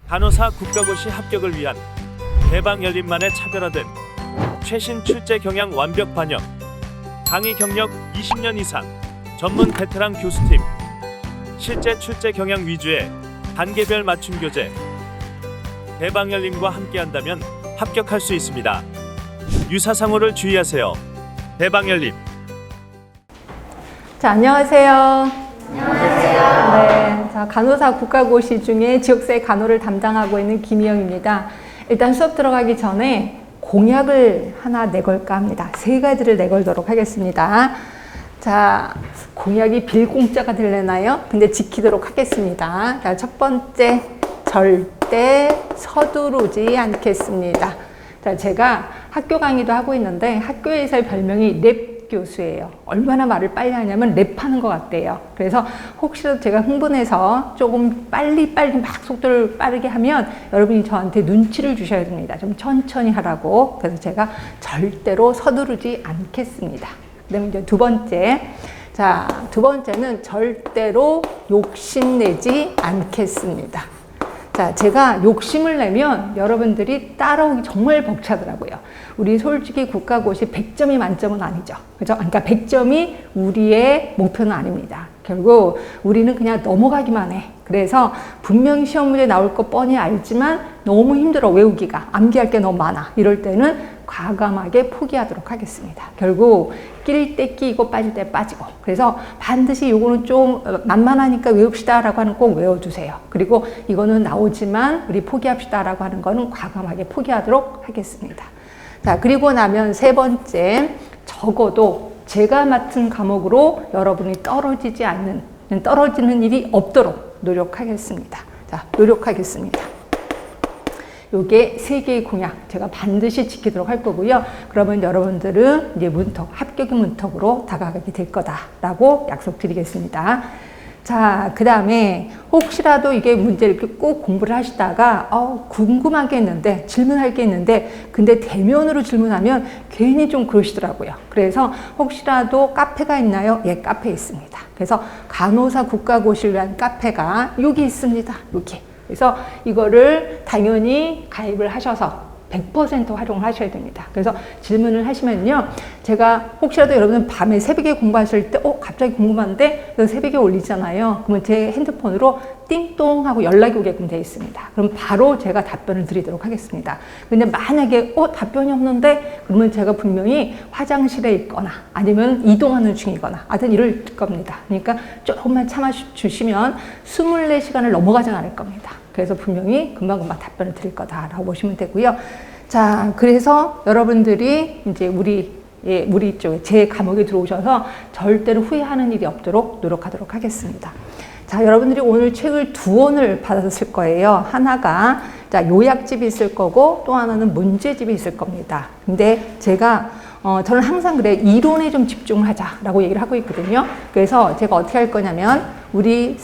간호사 국가고시 합격을 위한 대방열림만의 차별화된 최신 출제 경향 완벽 반영, 강의 경력 20년 이상, 전문 베테랑 교수팀, 실제 출제 경향 위주의 단계별 맞춤 교재. 대방열림과 함께한다면 합격할 수 있습니다. 유사상호를 주의하세요. 대방열림. 자, 안녕하세요. 안녕하세요. 네, 자, 간호사 국가고시 중에 지역사회 간호를 담당하고 있는 김희영입니다. 일단 수업 들어가기 전에 공약을 하나 내걸까 합니다. 3가지를 내걸도록 하겠습니다. 자, 공약이 빌공짜가 되려나요? 근데 지키도록 하겠습니다. 자, 첫 번째, 절대 서두르지 않겠습니다. 자, 제가 학교 강의도 하고 있는데 학교에서의 별명이 랩 교수예요. 얼마나 말을 빨리 하냐면 랩하는 것 같대요. 그래서 혹시라도 제가 흥분해서 조금 빨리 막 속도를 빠르게 하면 여러분이 저한테 눈치를 주셔야 됩니다. 좀 천천히 하라고. 그래서 제가 절대로 서두르지 않겠습니다. 그다음에 이제 두 번째. 자, 두 번째는 절대로 욕심내지 않겠습니다. 자, 제가 욕심을 내면 여러분들이 따라오기 정말 벅차더라고요. 우리 솔직히 국가고시 100점이 만점은 아니죠. 그죠? 그러니까 100점이 우리의 목표는 아닙니다. 결국 우리는 그냥 넘어가기만 해. 그래서 분명히 시험 문제 나올 거 뻔히 알지만 너무 힘들어, 외우기가. 암기할 게 너무 많아. 이럴 때는 과감하게 포기하도록 하겠습니다. 결국 낄 때 끼고 빠질 때 빠지고. 그래서 반드시 요거는 좀 만만하니까 외웁시다 라고 하는 꼭 외워두세요. 그리고 이거는 나오지만 우리 포기합시다 라고 하는 거는 과감하게 포기하도록 하겠습니다. 자, 그리고 나면 세 번째, 적어도 제가 맡은 과목으로 여러분이 떨어지는 일이 없도록 노력하겠습니다. 자, 노력하겠습니다. 요게 3개의 공약 제가 반드시 지키도록 할 거고요. 그러면 여러분들은 이제 합격의 문턱으로 다가가게 될 거다라고 약속드리겠습니다. 자, 그 다음에 혹시라도 이게 문제를 이렇게 꼭 공부를 하시다가 궁금한 게 있는데, 질문할 게 있는데 근데 대면으로 질문하면 괜히 좀 그러시더라고요. 그래서 혹시라도 카페가 있나요? 예, 카페 있습니다. 그래서 간호사 국가고시라는 카페가 여기 있습니다. 여기. 그래서 이거를 당연히 가입을 하셔서 100% 활용을 하셔야 됩니다. 그래서 질문을 하시면요, 제가 혹시라도 여러분 밤에 새벽에 공부하실 때 갑자기 궁금한데 새벽에 올리잖아요. 그러면 제 핸드폰으로 띵동 하고 연락이 오게끔 되어 있습니다. 그럼 바로 제가 답변을 드리도록 하겠습니다. 근데 만약에 답변이 없는데, 그러면 제가 분명히 화장실에 있거나 아니면 이동하는 중이거나 하여튼 이럴 겁니다. 그러니까 조금만 참아주시면 24시간을 넘어가진 않을 겁니다. 그래서 분명히 금방금방 답변을 드릴 거다라고 보시면 되고요. 자, 그래서 여러분들이 이제 우리 쪽에 제 과목에 들어오셔서 절대로 후회하는 일이 없도록 노력하도록 하겠습니다. 자, 여러분들이 오늘 책을 2권을 받았을 거예요. 하나가 요약집이 있을 거고 또 하나는 문제집이 있을 겁니다. 근데 제가 저는 항상 그래, 이론에 좀 집중을 하자라고 얘기를 하고 있거든요. 그래서 제가 어떻게 할 거냐면 우리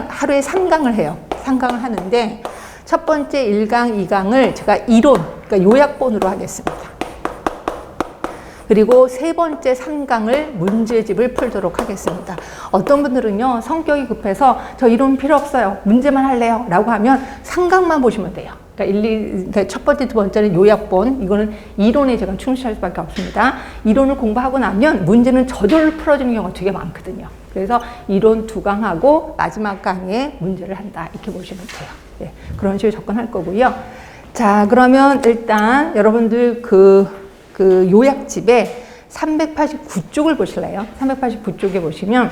하루에 3강을 해요. 3강을 하는데 첫 번째 1강, 2강을 제가 이론, 그러니까 요약본으로 하겠습니다. 그리고 세 번째 3강을 문제집을 풀도록 하겠습니다. 어떤 분들은요, 성격이 급해서 저 이론 필요 없어요, 문제만 할래요 라고 하면 3강만 보시면 돼요. 그러니까 첫 번째, 두 번째는 요약본, 이거는 이론에 제가 충실할 수밖에 없습니다. 이론을 공부하고 나면 문제는 저절로 풀어지는 경우가 되게 많거든요. 그래서 이론 2강하고 마지막 강의에 문제를 한다, 이렇게 보시면 돼요. 네, 그런 식으로 접근할 거고요. 자, 그러면 일단 여러분들 그 요약집에 389쪽을 보실래요? 389쪽에 보시면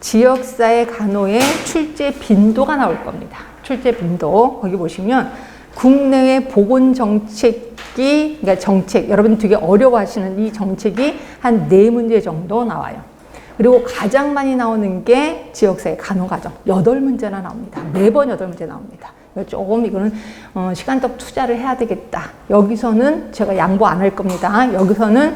지역사회 간호의 출제 빈도가 나올 겁니다. 출제 빈도, 거기 보시면 국내외 보건정책이, 그러니까 정책, 여러분 되게 어려워하시는 이 정책이 한 4문제 정도 나와요. 그리고 가장 많이 나오는 게 지역사회 간호과정, 8문제나 나옵니다. 매번 8문제 나옵니다. 조금 이거는 시간적 투자를 해야 되겠다. 여기서는 제가 양보 안 할 겁니다. 여기서는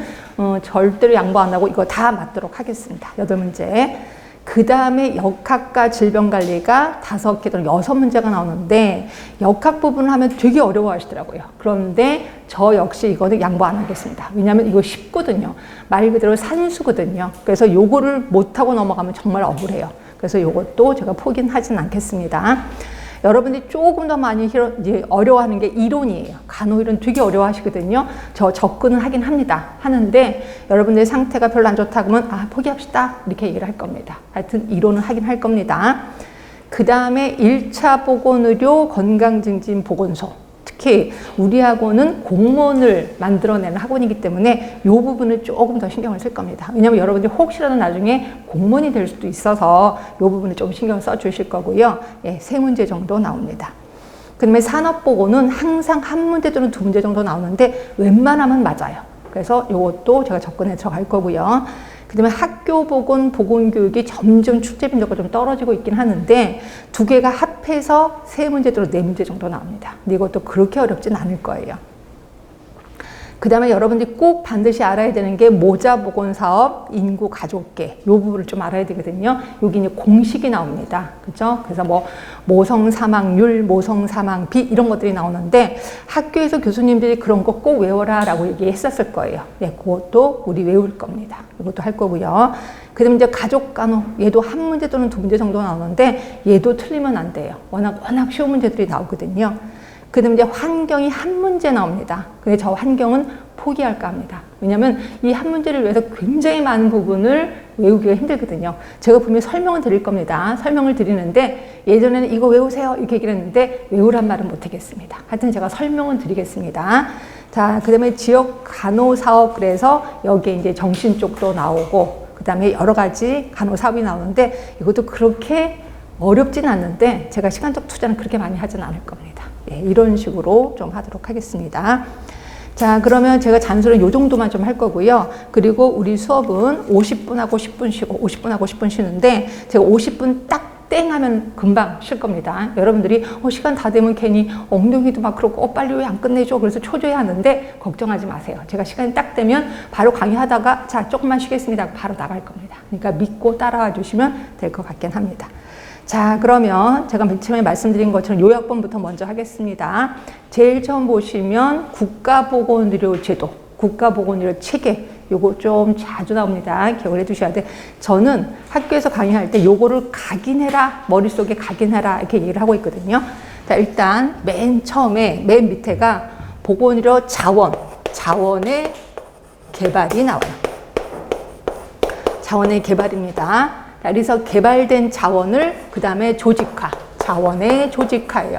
절대로 양보 안 하고 이거 다 맞도록 하겠습니다. 8문제. 그 다음에 역학과 질병관리가 5개 또는 6문제가 나오는데 역학 부분을 하면 되게 어려워하시더라고요. 그런데 저 역시 이거는 양보 안 하겠습니다. 왜냐하면 이거 쉽거든요. 말 그대로 산수거든요. 그래서 요거를 못하고 넘어가면 정말 억울해요. 그래서 요것도 제가 포기는 하진 않겠습니다. 여러분들이 조금 더 많이 이제 어려워하는 게 이론이에요. 간호이론 되게 어려워하시거든요. 저 접근은 하긴 합니다. 하는데 여러분들의 상태가 별로 안 좋다 그러면 아, 포기합시다. 이렇게 얘기를 할 겁니다. 하여튼 이론은 하긴 할 겁니다. 그 다음에 1차 보건의료 건강증진 보건소. 특히 우리 학원은 공무원을 만들어내는 학원이기 때문에 이 부분을 조금 더 신경을 쓸 겁니다. 왜냐하면 여러분들이 혹시라도 나중에 공무원이 될 수도 있어서 이 부분을 좀 신경을 써 주실 거고요. 예, 3문제 정도 나옵니다. 그 다음에 산업보건은 항상 한 문제 또는 2문제 정도 나오는데 웬만하면 맞아요. 그래서 이것도 제가 접근해 들어갈 거고요. 그 다음에 학교보건, 보건교육이 점점 출제 빈도가 좀 떨어지고 있긴 하는데 2개가 합해서 3문제 또는 4문제 정도 나옵니다. 근데 이것도 그렇게 어렵진 않을 거예요. 그 다음에 여러분들이 꼭 반드시 알아야 되는 게 모자보건사업, 인구 가족계 이 부분을 좀 알아야 되거든요. 여기 이제 공식이 나옵니다. 그죠? 그래서 뭐 모성 사망률, 모성 사망비 이런 것들이 나오는데 학교에서 교수님들이 그런 거 꼭 외워라 라고 얘기했었을 거예요. 네, 그것도 우리 외울 겁니다. 이것도 할 거고요. 그 다음에 이제 가족간호 얘도 한 문제 또는 2문제 정도 나오는데 얘도 틀리면 안 돼요. 워낙 쉬운 문제들이 나오거든요. 그 다음에 이제 환경이 한 문제 나옵니다. 근데 저 환경은 포기할까 합니다. 왜냐면 이 한 문제를 위해서 굉장히 많은 부분을 외우기가 힘들거든요. 제가 분명히 설명을 드릴 겁니다. 설명을 드리는데 예전에는 이거 외우세요 이렇게 얘기를 했는데 외우란 말은 못 하겠습니다. 하여튼 제가 설명을 드리겠습니다. 자, 그 다음에 지역 간호사업 그래서 여기에 이제 정신 쪽도 나오고 그 다음에 여러 가지 간호사업이 나오는데 이것도 그렇게 어렵진 않는데 제가 시간적 투자는 그렇게 많이 하진 않을 겁니다. 예, 이런 식으로 좀 하도록 하겠습니다. 자, 그러면 제가 잔소리는 이 정도만 좀 할 거고요. 그리고 우리 수업은 50분하고 10분 쉬고 50분하고 10분 쉬는데 제가 50분 딱 땡 하면 금방 쉴 겁니다. 여러분들이 시간 다 되면 괜히 엉덩이도 막 그렇고 빨리 왜 안 끝내줘 그래서 초조해 하는데 걱정하지 마세요. 제가 시간이 딱 되면 바로 강의하다가 자, 조금만 쉬겠습니다. 바로 나갈 겁니다. 그러니까 믿고 따라와 주시면 될 것 같긴 합니다. 자, 그러면 제가 맨 처음에 말씀드린 것처럼 요약본부터 먼저 하겠습니다. 제일 처음 보시면 국가보건의료제도, 국가보건의료 체계 요거 좀 자주 나옵니다. 기억을 해 두셔야 돼. 저는 학교에서 강의할 때 요거를 각인해라, 머릿속에 각인해라 이렇게 얘기를 하고 있거든요. 자, 일단 맨 처음에 맨 밑에가 보건의료 자원의 개발이 나와요. 자원의 개발입니다. 그래서 개발된 자원을 그 다음에 조직화, 자원의 조직화예요.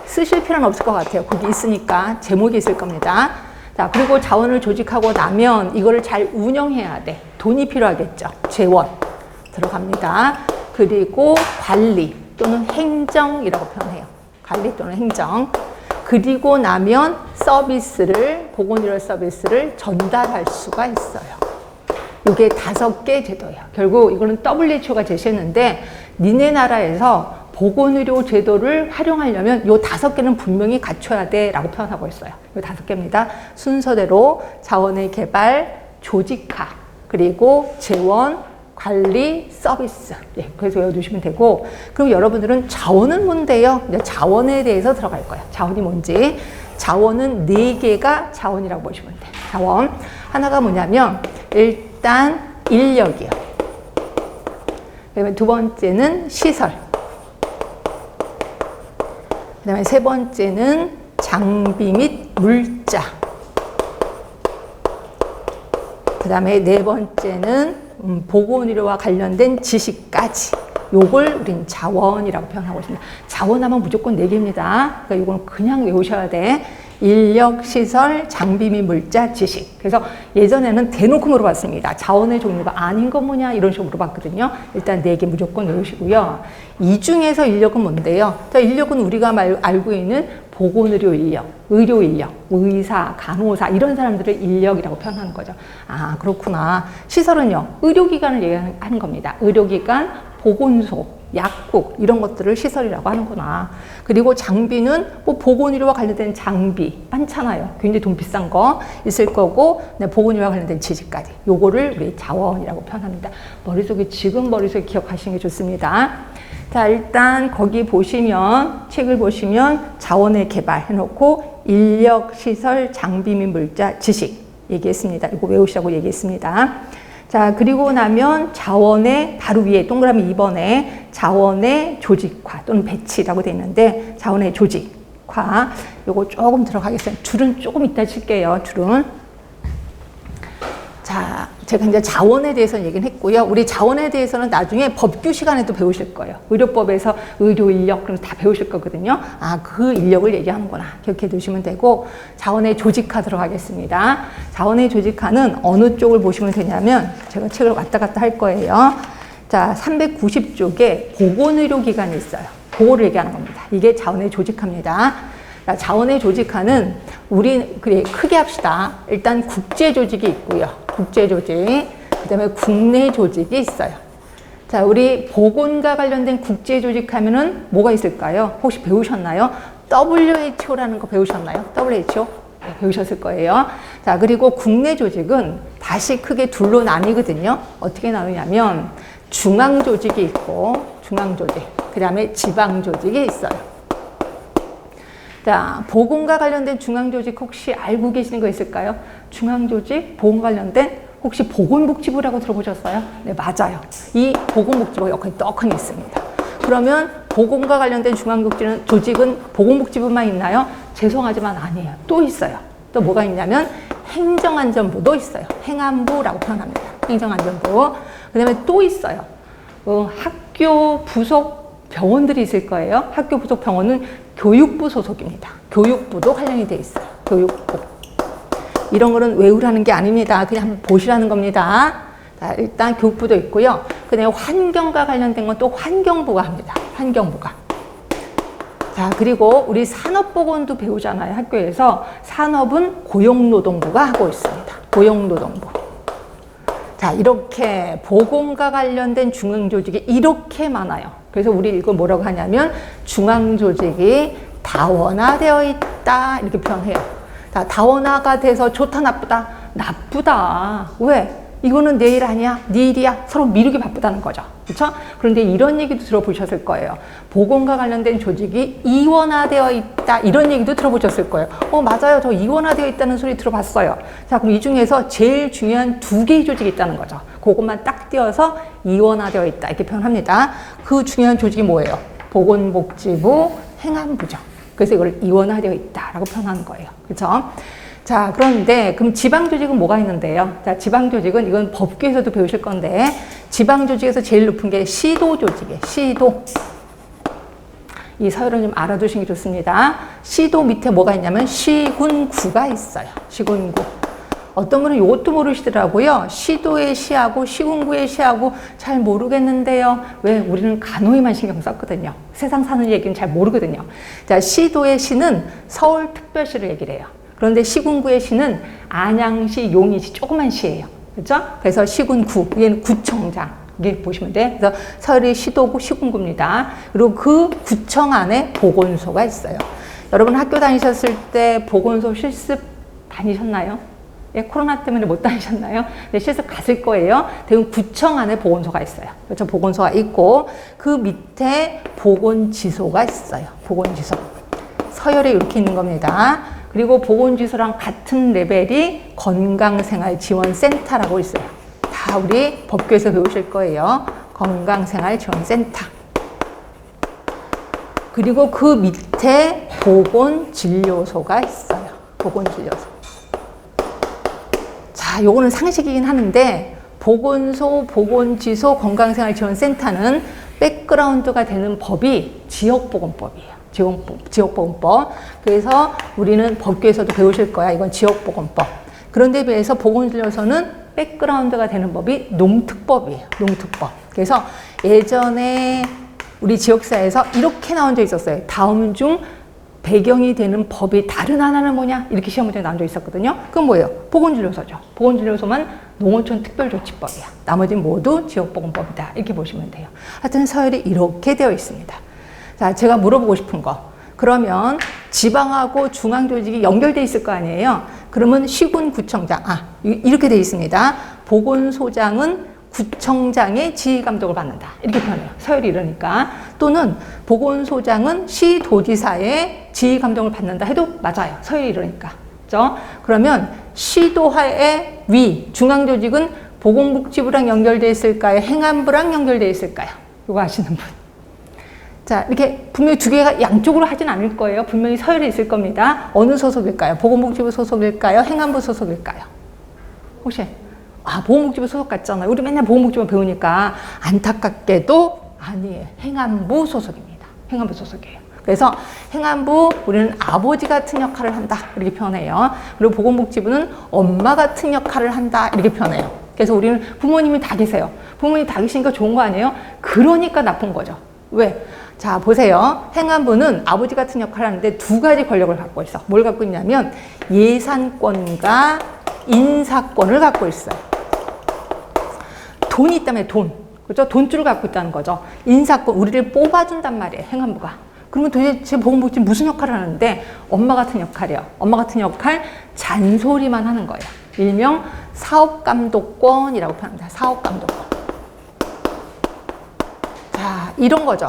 쓰실 필요는 없을 것 같아요. 거기 있으니까 제목이 있을 겁니다. 자, 그리고 자원을 조직하고 나면 이거를 잘 운영해야 돼. 돈이 필요하겠죠. 재원 들어갑니다. 그리고 관리 또는 행정이라고 표현해요. 관리 또는 행정. 그리고 나면 보건의료 서비스를 전달할 수가 있어요. 이게 5개 제도예요. 결국 이거는 WHO가 제시했는데 니네 나라에서 보건의료 제도를 활용하려면 이 5개는 분명히 갖춰야 돼 라고 표현하고 있어요. 이 5개입니다. 순서대로 자원의 개발, 조직화, 그리고 재원, 관리, 서비스. 예, 그래서 외워두시면 되고 그럼 여러분들은 자원은 뭔데요? 이제 자원에 대해서 들어갈 거예요. 자원이 뭔지. 자원은 4개가 자원이라고 보시면 돼요. 자원. 하나가 뭐냐면 일단 인력이요. 그다음에 2번째는 시설. 그 다음에 3번째는 장비 및 물자. 그 다음에 4번째는 보건의료와 관련된 지식까지. 요걸 우린 자원이라고 표현하고 있습니다. 자원하면 무조건 4개입니다. 그러니까 이건 그냥 외우셔야 돼. 인력, 시설, 장비 및 물자, 지식. 그래서 예전에는 대놓고 물어봤습니다. 자원의 종류가 아닌 건 뭐냐 이런 식으로 물어봤거든요. 일단 4개 무조건 외우시고요. 이 중에서 인력은 뭔데요? 자, 인력은 우리가 알고 있는 보건의료 인력, 의료 인력, 의사, 간호사 이런 사람들을 인력이라고 표현하는 거죠. 아, 그렇구나. 시설은요. 의료기관을 얘기하는 겁니다. 의료기관, 보건소, 약국 이런 것들을 시설이라고 하는구나. 그리고 장비는 뭐 보건의료와 관련된 장비 많잖아요. 굉장히 돈 비싼 거 있을 거고 보건의료와 관련된 지식까지. 요거를 우리 자원이라고 표현합니다. 머릿속에 기억하시는 게 좋습니다. 자, 일단 거기 보시면 책을 보시면 자원의 개발 해놓고 인력, 시설, 장비 및 물자, 지식 얘기했습니다. 이거 외우시라고 얘기했습니다. 자, 그리고 나면 자원의 바로 위에 동그라미 2번에 자원의 조직화 또는 배치라고 되어 있는데 자원의 조직화 요거 조금 들어가겠습니다. 줄은 조금 이따 칠게요. 줄은. 자, 제가 이제 자원에 대해서 얘기는 했고요. 우리 자원에 대해서는 나중에 법규 시간에도 배우실 거예요. 의료법에서 의료 인력 그럼 다 배우실 거거든요. 아, 그 인력을 얘기하는구나. 기억해 두시면 되고 자원의 조직화 들어가겠습니다. 자원의 조직화는 어느 쪽을 보시면 되냐면 제가 책을 왔다 갔다 할 거예요. 자, 390쪽에 보건의료기관이 있어요. 그거를 얘기하는 겁니다. 이게 자원의 조직화입니다. 자원의 조직화는 우리 그래 크게 합시다. 일단 국제 조직이 있고요. 국제 조직, 그다음에 국내 조직이 있어요. 자, 우리 보건과 관련된 국제 조직 하면은 뭐가 있을까요? 혹시 배우셨나요? WHO라는 거 배우셨나요? WHO? 네, 배우셨을 거예요. 자, 그리고 국내 조직은 다시 크게 둘로 나뉘거든요. 어떻게 나누냐면 중앙 조직이 있고 중앙 조직, 그다음에 지방 조직이 있어요. 자, 보건과 관련된 중앙조직 혹시 알고 계시는 거 있을까요? 중앙조직, 보건 관련된 혹시 보건복지부라고 들어보셨어요? 네, 맞아요. 이 보건복지부가 여기 떡하니 있습니다. 그러면 보건과 관련된 중앙조직은 보건복지부만 있나요? 죄송하지만 아니에요. 또 있어요. 또 뭐가 있냐면 행정안전부도 있어요. 행안부라고 표현합니다. 행정안전부. 그 다음에 또 있어요. 학교 부속 병원들이 있을 거예요. 학교 부속 병원은 교육부 소속입니다. 교육부도 관련이 돼 있어요. 교육부. 이런 거는 외우라는 게 아닙니다. 그냥 한번 보시라는 겁니다. 자, 일단 교육부도 있고요. 그 다음에 환경과 관련된 건 또 환경부가 합니다. 환경부가. 자, 그리고 우리 산업보건도 배우잖아요. 학교에서. 산업은 고용노동부가 하고 있습니다. 고용노동부. 자, 이렇게 보건과 관련된 중앙조직이 이렇게 많아요. 그래서 우리 이걸 뭐라고 하냐면 중앙조직이 다원화되어 있다 이렇게 표현해요. 자, 다원화가 돼서 좋다 나쁘다? 나쁘다. 왜? 이거는 내 일 아니야? 네 일이야? 서로 미루기 바쁘다는 거죠. 그렇죠? 그런데 이런 얘기도 들어보셨을 거예요. 보건과 관련된 조직이 이원화되어 있다 이런 얘기도 들어보셨을 거예요. 맞아요. 저 이원화되어 있다는 소리 들어봤어요. 자, 그럼 이 중에서 제일 중요한 두 개의 조직이 있다는 거죠. 그것만 딱 띄어서 이원화되어 있다 이렇게 표현합니다. 그 중요한 조직이 뭐예요? 보건복지부, 행안부죠. 그래서 이걸 이원화되어 있다라고 표현하는 거예요. 그렇죠? 자, 그런데 그럼 지방조직은 뭐가 있는데요? 자, 지방조직은 이건 법규에서도 배우실 건데 지방조직에서 제일 높은 게 시도조직이에요. 시도. 이 서열은 좀 알아두시는 게 좋습니다. 시도 밑에 뭐가 있냐면 시군구가 있어요. 시군구. 어떤 분은 이것도 모르시더라고요. 시도의 시하고 시군구의 시하고 잘 모르겠는데요. 왜? 우리는 간호에만 신경 썼거든요. 세상 사는 얘기는 잘 모르거든요. 자, 시도의 시는 서울특별시를 얘기를 해요. 그런데 시군구의 시는 안양시, 용인시 조그만 시예요. 그렇죠? 그래서 시군구, 얘는 구청장. 이게 보시면 돼. 그래서 서울이 시도구, 시군구입니다. 그리고 그 구청 안에 보건소가 있어요. 여러분 학교 다니셨을 때 보건소 실습 다니셨나요? 예, 코로나 때문에 못 다니셨나요? 네, 실습 갔을 거예요. 대부분 구청 안에 보건소가 있어요. 그렇죠? 보건소가 있고 그 밑에 보건지소가 있어요. 보건지소. 서열에 이렇게 있는 겁니다. 그리고 보건지소랑 같은 레벨이 건강생활지원센터라고 있어요. 다 우리 법규에서 배우실 거예요. 건강생활지원센터. 그리고 그 밑에 보건진료소가 있어요. 보건진료소. 자, 요거는 상식이긴 하는데 보건소, 보건지소, 건강생활지원센터는 백그라운드가 되는 법이 지역보건법이에요. 지역보건법. 그래서 우리는 법규에서도 배우실 거야. 이건 지역보건법. 그런데 비해서 보건진료소는 백그라운드가 되는 법이 농특법이에요. 농특법. 그래서 예전에 우리 지역사회에서 이렇게 나온 적 있었어요. 다음 중 배경이 되는 법이 다른 하나는 뭐냐? 이렇게 시험 문제가 나온 적 있었거든요. 그건 뭐예요? 보건진료소죠. 보건진료소만 농어촌 특별조치법이야. 나머지는 모두 지역보건법이다. 이렇게 보시면 돼요. 하여튼 서열이 이렇게 되어 있습니다. 자, 제가 물어보고 싶은 거. 그러면 지방하고 중앙조직이 연결돼 있을 거 아니에요? 그러면 시군구청장, 이렇게 돼 있습니다. 보건소장은 구청장의 지휘감독을 받는다. 이렇게 표현해요. 서열이 이러니까. 또는 보건소장은 시도지사의 지휘감독을 받는다 해도 맞아요. 서열이 이러니까. 그렇죠? 그러면 시도하의 위, 중앙조직은 보건복지부랑 연결되어 있을까요? 행안부랑 연결되어 있을까요? 이거 아시는 분? 자, 이렇게 분명히 두 개가 양쪽으로 하진 않을 거예요. 분명히 서열에 있을 겁니다. 어느 소속일까요? 보건복지부 소속일까요? 행안부 소속일까요? 혹시? 보건복지부 소속 같잖아요. 우리 맨날 보건복지부 배우니까 안타깝게도 아니에요. 행안부 소속입니다. 행안부 소속이에요. 그래서 행안부 우리는 아버지 같은 역할을 한다 이렇게 표현해요. 그리고 보건복지부는 엄마 같은 역할을 한다 이렇게 표현해요. 그래서 우리는 부모님이 다 계세요. 부모님이 다 계시니까 좋은 거 아니에요? 그러니까 나쁜 거죠. 왜? 자, 보세요. 행안부는 아버지 같은 역할을 하는데 두 가지 권력을 갖고 있어. 뭘 갖고 있냐면 예산권과 인사권을 갖고 있어요. 돈이 있다며 돈. 그죠? 돈줄을 갖고 있다는 거죠. 인사권, 우리를 뽑아준단 말이에요. 행안부가. 그러면 도대체 보건복지는 무슨 역할을 하는데? 엄마 같은 역할이요. 엄마 같은 역할, 잔소리만 하는 거예요. 일명 사업감독권이라고 표현합니다. 사업감독권. 자, 이런 거죠.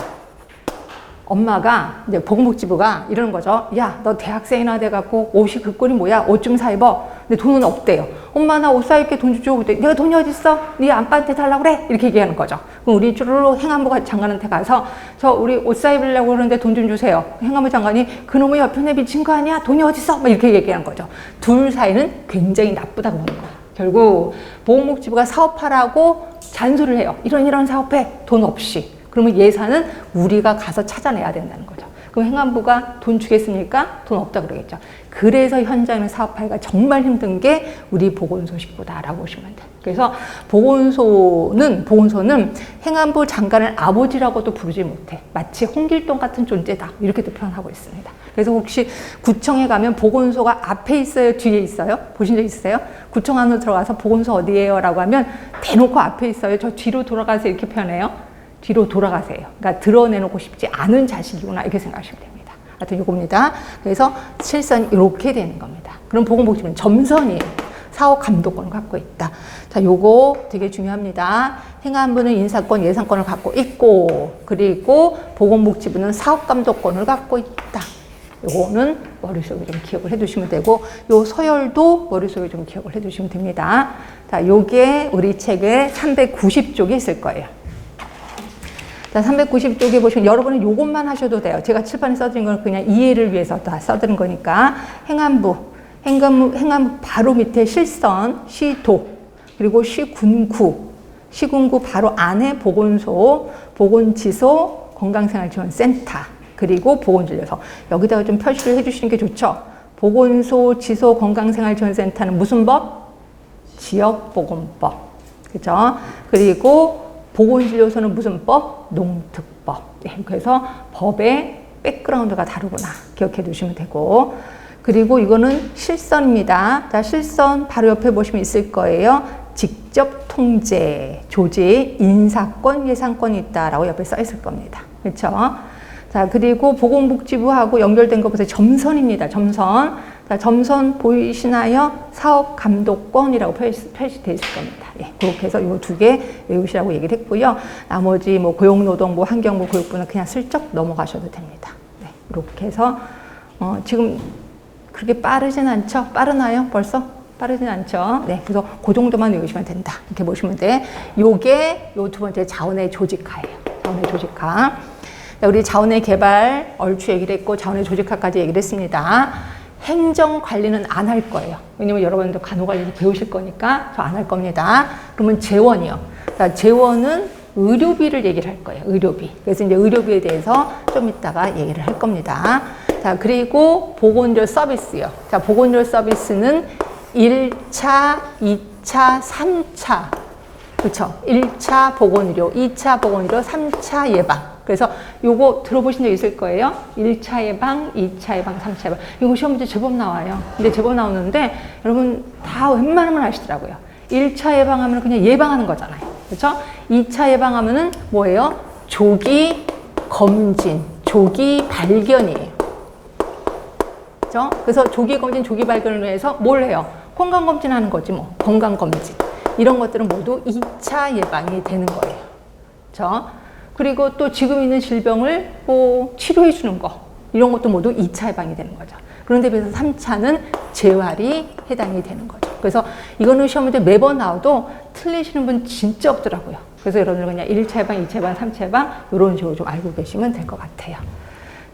엄마가, 이제 보건복지부가 이러는 거죠. 야, 너 대학생이나 돼갖고 옷이 그 꼴이 뭐야? 옷 좀 사 입어. 근데 돈은 없대요. 엄마, 나 옷 사 입게 돈 줘. 그때 내가 돈이 어딨어? 네 아빠한테 달라고 그래? 이렇게 얘기하는 거죠. 그럼 우리 주로 행안부 장관한테 가서 저 우리 옷 사 입으려고 그러는데 돈 좀 주세요. 행안부 장관이 그놈의 옆편에 미친 거 아니야? 돈이 어딨어? 막 이렇게 얘기하는 거죠. 둘 사이는 굉장히 나쁘다고 보는 거예요. 결국 보건복지부가 사업하라고 잔소리를 해요. 이런 사업해. 돈 없이. 그러면 예산은 우리가 가서 찾아내야 된다는 거죠. 그럼 행안부가 돈 주겠습니까? 돈 없다 그러겠죠. 그래서 현장에 사업하기가 정말 힘든 게 우리 보건소 식구다라고 보시면 돼요. 그래서 보건소는 행안부 장관을 아버지라고도 부르지 못해. 마치 홍길동 같은 존재다. 이렇게도 표현하고 있습니다. 그래서 혹시 구청에 가면 보건소가 앞에 있어요? 뒤에 있어요? 보신 적 있으세요? 구청 안으로 들어가서 보건소 어디예요? 라고 하면 대놓고 앞에 있어요. 저 뒤로 돌아가서 이렇게 표현해요. 뒤로 돌아가세요. 그러니까 드러내놓고 싶지 않은 자식이구나 이렇게 생각하시면 됩니다. 하여튼 이겁니다. 그래서 실선 이렇게 되는 겁니다. 그럼 보건복지부는 점선이에요. 사업 감독권을 갖고 있다. 자, 요거 되게 중요합니다. 행안부는 인사권, 예산권을 갖고 있고, 그리고 보건복지부는 사업 감독권을 갖고 있다. 요거는 머릿속에 좀 기억을 해두시면 되고, 요 서열도 머릿속에 좀 기억을 해두시면 됩니다. 자, 요게 우리 책에 390쪽에 있을 거예요. 자, 390쪽에 보시면 여러분은 요것만 하셔도 돼요. 제가 칠판에 써드린 건 그냥 이해를 위해서 다 써드린 거니까. 행안부 바로 밑에 실선, 시도, 그리고 시군구 바로 안에 보건소, 보건지소, 건강생활지원센터, 그리고 보건진료소. 여기다가 좀 표시를 해주시는 게 좋죠. 보건소, 지소, 건강생활지원센터는 무슨 법? 지역보건법. 그죠? 그리고 보건진료소는 무슨 법? 농특법. 그래서 법의 백그라운드가 다르구나. 기억해 두시면 되고. 그리고 이거는 실선입니다. 자, 실선 바로 옆에 보시면 있을 거예요. 직접 통제, 조직, 인사권, 예산권이 있다라고 옆에 써 있을 겁니다. 그렇죠? 자, 그리고 보건복지부하고 연결된 거 보세요. 점선입니다. 점선. 자, 점선 보이시나요? 사업감독권이라고 표시되어 있을 겁니다. 예, 그렇게 해서 이 두 개 외우시라고 얘기를 했고요. 나머지 뭐 고용노동부, 환경부, 교육부는 그냥 슬쩍 넘어가셔도 됩니다. 네, 이렇게 해서 지금 그렇게 빠르진 않죠? 빠르나요? 벌써? 빠르진 않죠? 네, 그래서 그 정도만 외우시면 된다. 이렇게 보시면 돼. 요게 요 두 번째 자원의 조직화예요. 자원의 조직화. 우리 자원의 개발 얼추 얘기를 했고 자원의 조직화까지 얘기를 했습니다. 행정 관리는 안 할 거예요. 왜냐면 여러분들 간호관리도 배우실 거니까 저 안 할 겁니다. 그러면 재원이요. 자, 재원은 의료비를 얘기를 할 거예요. 의료비. 그래서 이제 의료비에 대해서 좀 이따가 얘기를 할 겁니다. 자, 그리고 보건의료 서비스요. 자, 보건의료 서비스는 1차, 2차, 3차. 그렇죠. 1차 보건의료, 2차 보건의료, 3차 예방. 그래서 요거 들어보신 적 있을 거예요. 1차 예방, 2차 예방, 3차 예방. 이거 시험 문제 제법 나와요. 근데 제법 나오는데 여러분 다 웬만하면 아시더라고요. 1차 예방하면 그냥 예방하는 거잖아요. 그렇죠? 2차 예방하면은 뭐예요? 조기 검진, 조기 발견이에요. 그렇죠? 그래서 조기 검진, 조기 발견을 위해서 뭘 해요? 건강검진 하는 거지 뭐. 건강검진. 이런 것들은 모두 2차 예방이 되는 거예요. 그렇죠? 그리고 또 지금 있는 질병을 뭐 치료해 주는 거 이런 것도 모두 2차 예방이 되는 거죠. 그런데 비해서 3차는 재활이 해당이 되는 거죠. 그래서 이거는 시험 문제 매번 나와도 틀리시는 분 진짜 없더라고요. 그래서 여러분들 그냥 1차 예방, 2차 예방, 3차 예방 이런 식으로 좀 알고 계시면 될 것 같아요.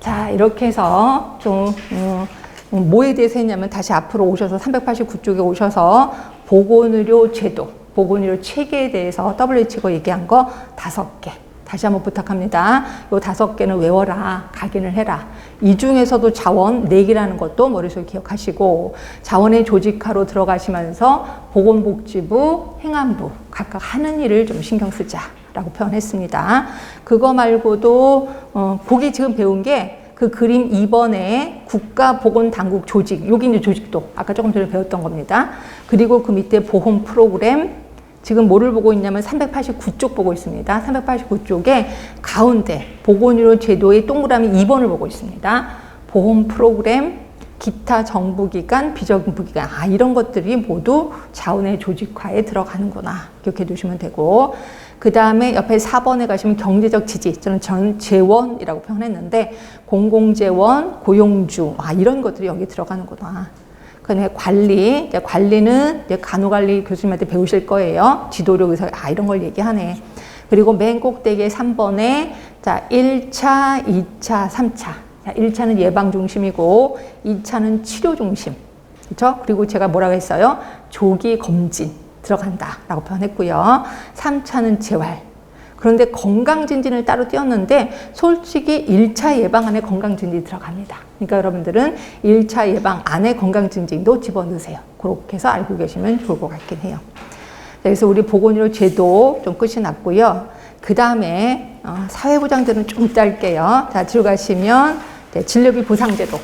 자, 이렇게 해서 좀 뭐에 대해서 했냐면 다시 앞으로 오셔서 389쪽에 오셔서 보건의료 제도, 보건의료 체계에 대해서 WHO가 얘기한 거 5개. 다시 한번 부탁합니다. 요 5개는 외워라. 각인을 해라. 이 중에서도 자원 4개라는 것도 머릿속에 기억하시고 자원의 조직화로 들어가시면서 보건복지부, 행안부 각각 하는 일을 좀 신경 쓰자라고 표현했습니다. 그거 말고도 거기 지금 배운 게 그 그림 2번에 국가보건당국 조직, 여기 이제 조직도 아까 조금 전에 배웠던 겁니다. 그리고 그 밑에 보험 프로그램, 지금 뭐를 보고 있냐면 389쪽 보고 있습니다. 389쪽에 가운데 보건의료 제도의 동그라미 2번을 보고 있습니다. 보험 프로그램, 기타 정부기관, 비정부기관, 이런 것들이 모두 자원의 조직화에 들어가는구나. 기억해 두시면 되고, 그 다음에 옆에 4번에 가시면 경제적 지지, 저는 재원이라고 표현했는데 공공재원, 고용주, 이런 것들이 여기 들어가는구나. 그다음에 관리, 관리는 이제 간호관리 교수님한테 배우실 거예요. 지도력 의사, 이런 걸 얘기하네. 그리고 맨 꼭대기에 3번에 자 1차, 2차, 3차. 자, 1차는 예방 중심이고 2차는 치료 중심. 그렇죠? 그리고 제가 뭐라고 했어요? 조기 검진 들어간다라고 표현했고요. 3차는 재활. 그런데 건강진진을 따로 띄웠는데 솔직히 1차 예방 안에 건강진진이 들어갑니다. 그러니까 여러분들은 1차 예방 안에 건강진진도 집어넣으세요. 그렇게 해서 알고 계시면 좋을 것 같긴 해요. 그래서 우리 보건의료 제도 좀 끝이 났고요. 그 다음에 사회보장제도는 좀 이따 할게요. 자, 들어가시면 진료비 보상제도.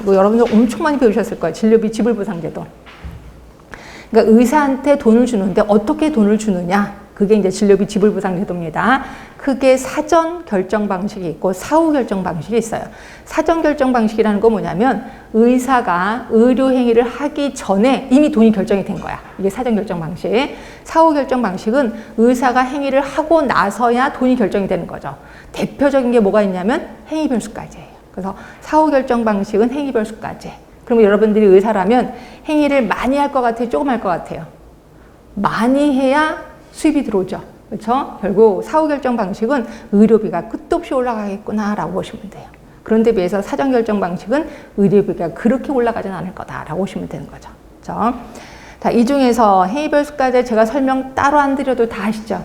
이거 여러분들 엄청 많이 배우셨을 거예요. 진료비 지불보상제도. 그러니까 의사한테 돈을 주는데 어떻게 돈을 주느냐. 그게 이제 진료비 지불보상제도입니다. 크게 사전 결정 방식이 있고 사후 결정 방식이 있어요. 사전 결정 방식이라는 건 뭐냐면 의사가 의료 행위를 하기 전에 이미 돈이 결정이 된 거야. 이게 사전 결정 방식. 사후 결정 방식은 의사가 행위를 하고 나서야 돈이 결정이 되는 거죠. 대표적인 게 뭐가 있냐면 행위별수까지예요. 그래서 사후 결정 방식은 행위별수까지. 그러면 여러분들이 의사라면 행위를 많이 할 것 같아요? 조금 할 것 같아요? 많이 해야 수입이 들어오죠. 그렇죠? 결국 사후 결정 방식은 의료비가 끝도 없이 올라가겠구나라고 보시면 돼요. 그런데 비해서 사전 결정 방식은 의료비가 그렇게 올라가진 않을 거다라고 보시면 되는 거죠. 그렇죠? 자, 이 중에서 행위별수까지 제가 설명 따로 안 드려도 다 아시죠?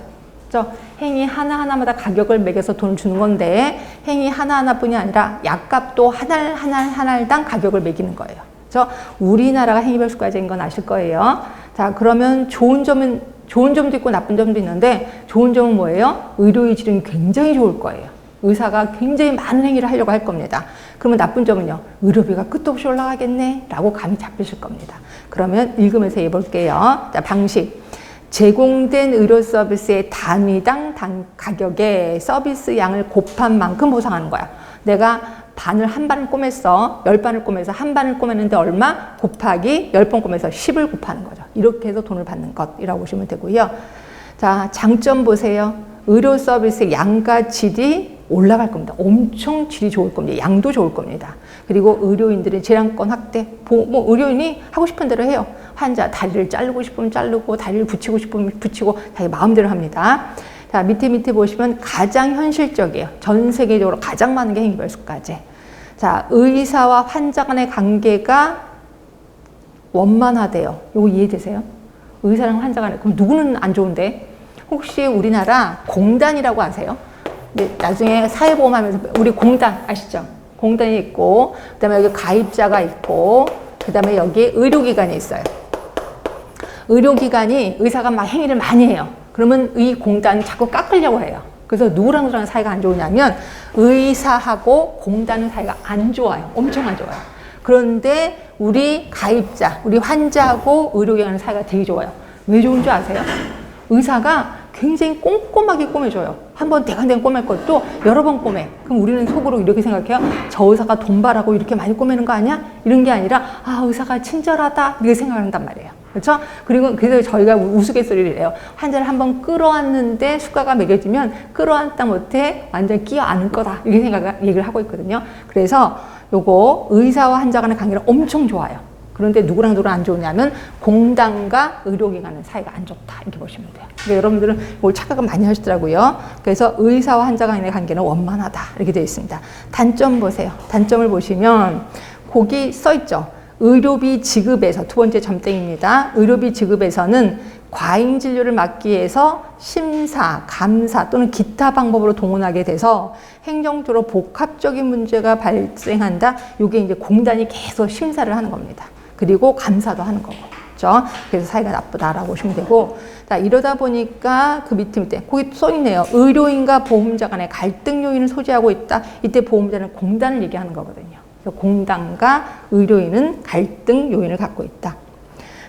그렇죠? 행위 하나하나마다 가격을 매겨서 돈을 주는 건데 행위 하나하나뿐이 아니라 약값도 한 알당 가격을 매기는 거예요. 그렇죠? 우리나라가 행위별수까지인 건 아실 거예요. 자, 그러면 좋은 점도 있고 나쁜 점도 있는데 좋은 점은 뭐예요? 의료의 질은 굉장히 좋을 거예요. 의사가 굉장히 많은 행위를 하려고 할 겁니다. 그러면 나쁜 점은요? 의료비가 끝도 없이 올라가겠네 라고 감이 잡히실 겁니다. 그러면 읽으면서 해볼게요. 자, 방식. 제공된 의료 서비스의 단위당 가격에 서비스 양을 곱한 만큼 보상하는 거야. 내가 한 반을 꼬맸어. 10반을 꼬매서 한 반을 꼬매는데 얼마? 곱하기 10번 꼬매서 10을 곱하는 거죠. 이렇게 해서 돈을 받는 것이라고 보시면 되고요. 자, 장점 보세요. 의료 서비스의 양과 질이 올라갈 겁니다. 엄청 질이 좋을 겁니다. 양도 좋을 겁니다. 그리고 의료인들의 재량권 확대. 의료인이 하고 싶은 대로 해요. 환자 다리를 자르고 싶으면 자르고 다리를 붙이고 싶으면 붙이고 자기 마음대로 합니다. 자, 밑에 보시면 가장 현실적이에요. 전 세계적으로 가장 많은 게 행위별수까지. 자, 의사와 환자 간의 관계가 원만하대요. 이거 이해되세요? 의사랑 환자 간에. 그럼 누구는 안 좋은데? 혹시 우리나라 공단이라고 아세요? 네, 나중에 사회보험 하면서 우리 공단 아시죠? 공단이 있고, 그 다음에 여기 가입자가 있고, 그 다음에 여기 의료기관이 있어요. 의료기관이 의사가 막 행위를 많이 해요. 그러면 이 공단이 자꾸 깎으려고 해요. 그래서 누구랑 사이가 안 좋으냐면 의사하고 공단은 사이가 안 좋아요. 엄청 안 좋아요. 그런데 우리 가입자, 우리 환자하고 의료기관의 사이가 되게 좋아요. 왜 좋은 줄 아세요? 의사가 굉장히 꼼꼼하게 꼬매줘요. 한번 대강대강 꼬맬 것도 여러 번 꼬매. 그럼 우리는 속으로 이렇게 생각해요. 저 의사가 돈 벌라고 이렇게 많이 꼬매는 거 아니야? 이런 게 아니라 의사가 친절하다 이렇게 생각한단 말이에요. 그렇죠? 그리고 그래서 저희가 우스갯소리를 해요. 환자를 한번 끌어안는데 수가가 매겨지면 끌어안다 못해 완전 끼어 안을 거다 이렇게 얘기를 하고 있거든요. 그래서 요거 의사와 환자 간의 관계는 엄청 좋아요. 그런데 누구랑 안 좋으냐면 공단과 의료기관은 사이가 안 좋다 이렇게 보시면 돼요. 그러니까 여러분들은 이걸 착각을 많이 하시더라고요. 그래서 의사와 환자 간의 관계는 원만하다 이렇게 되어 있습니다. 단점 보세요. 단점을 보시면 거기 써 있죠. 의료비 지급에서 두 번째 점땡입니다. 의료비 지급에서는 과잉 진료를 막기 위해서 심사, 감사 또는 기타 방법으로 동원하게 돼서 행정적으로 복합적인 문제가 발생한다. 이게 이제 공단이 계속 심사를 하는 겁니다. 그리고 감사도 하는 거고. 그렇죠? 그래서 사이가 나쁘다라고 보시면 되고. 자, 이러다 보니까 그 밑에 거기 써 있네요. 의료인과 보험자 간의 갈등 요인을 소지하고 있다. 이때 보험자는 공단을 얘기하는 거거든요. 그래서 공단과 의료인은 갈등 요인을 갖고 있다.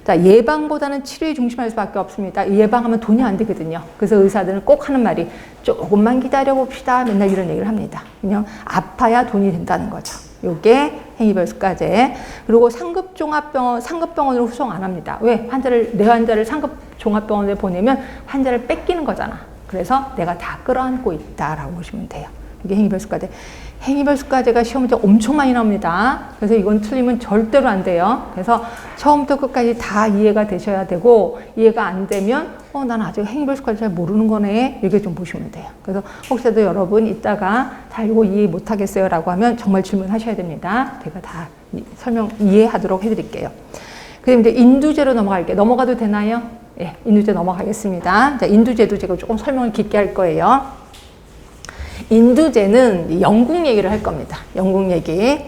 자, 예방보다는 치료에 중심할 수밖에 없습니다. 예방하면 돈이 안 되거든요. 그래서 의사들은 꼭 하는 말이 조금만 기다려 봅시다. 맨날 이런 얘기를 합니다. 그냥 아파야 돈이 된다는 거죠. 요게 행위별수가제. 그리고 상급병원으로 후송 안 합니다. 왜? 내 환자를 상급종합병원에 보내면 환자를 뺏기는 거잖아. 그래서 내가 다 끌어안고 있다라고 보시면 돼요. 이게 행위별수가제. 행위별수가제가 시험 문제 엄청 많이 나옵니다. 그래서 이건 틀리면 절대로 안 돼요. 그래서 처음부터 끝까지 다 이해가 되셔야 되고, 이해가 안 되면 난 아직 행위별수가제 잘 모르는 거네. 이렇게 좀 보시면 돼요. 그래서 혹시라도 여러분 이따가 다 이거 이해 못하겠어요 라고 하면 정말 질문하셔야 됩니다. 제가 다 이해하도록 해드릴게요. 그럼 이제 인두제로 넘어가도 되나요? 예, 인두제 넘어가겠습니다. 자, 인두제도 제가 조금 설명을 깊게 할 거예요. 인두제는 영국 얘기를 할 겁니다. 영국 얘기.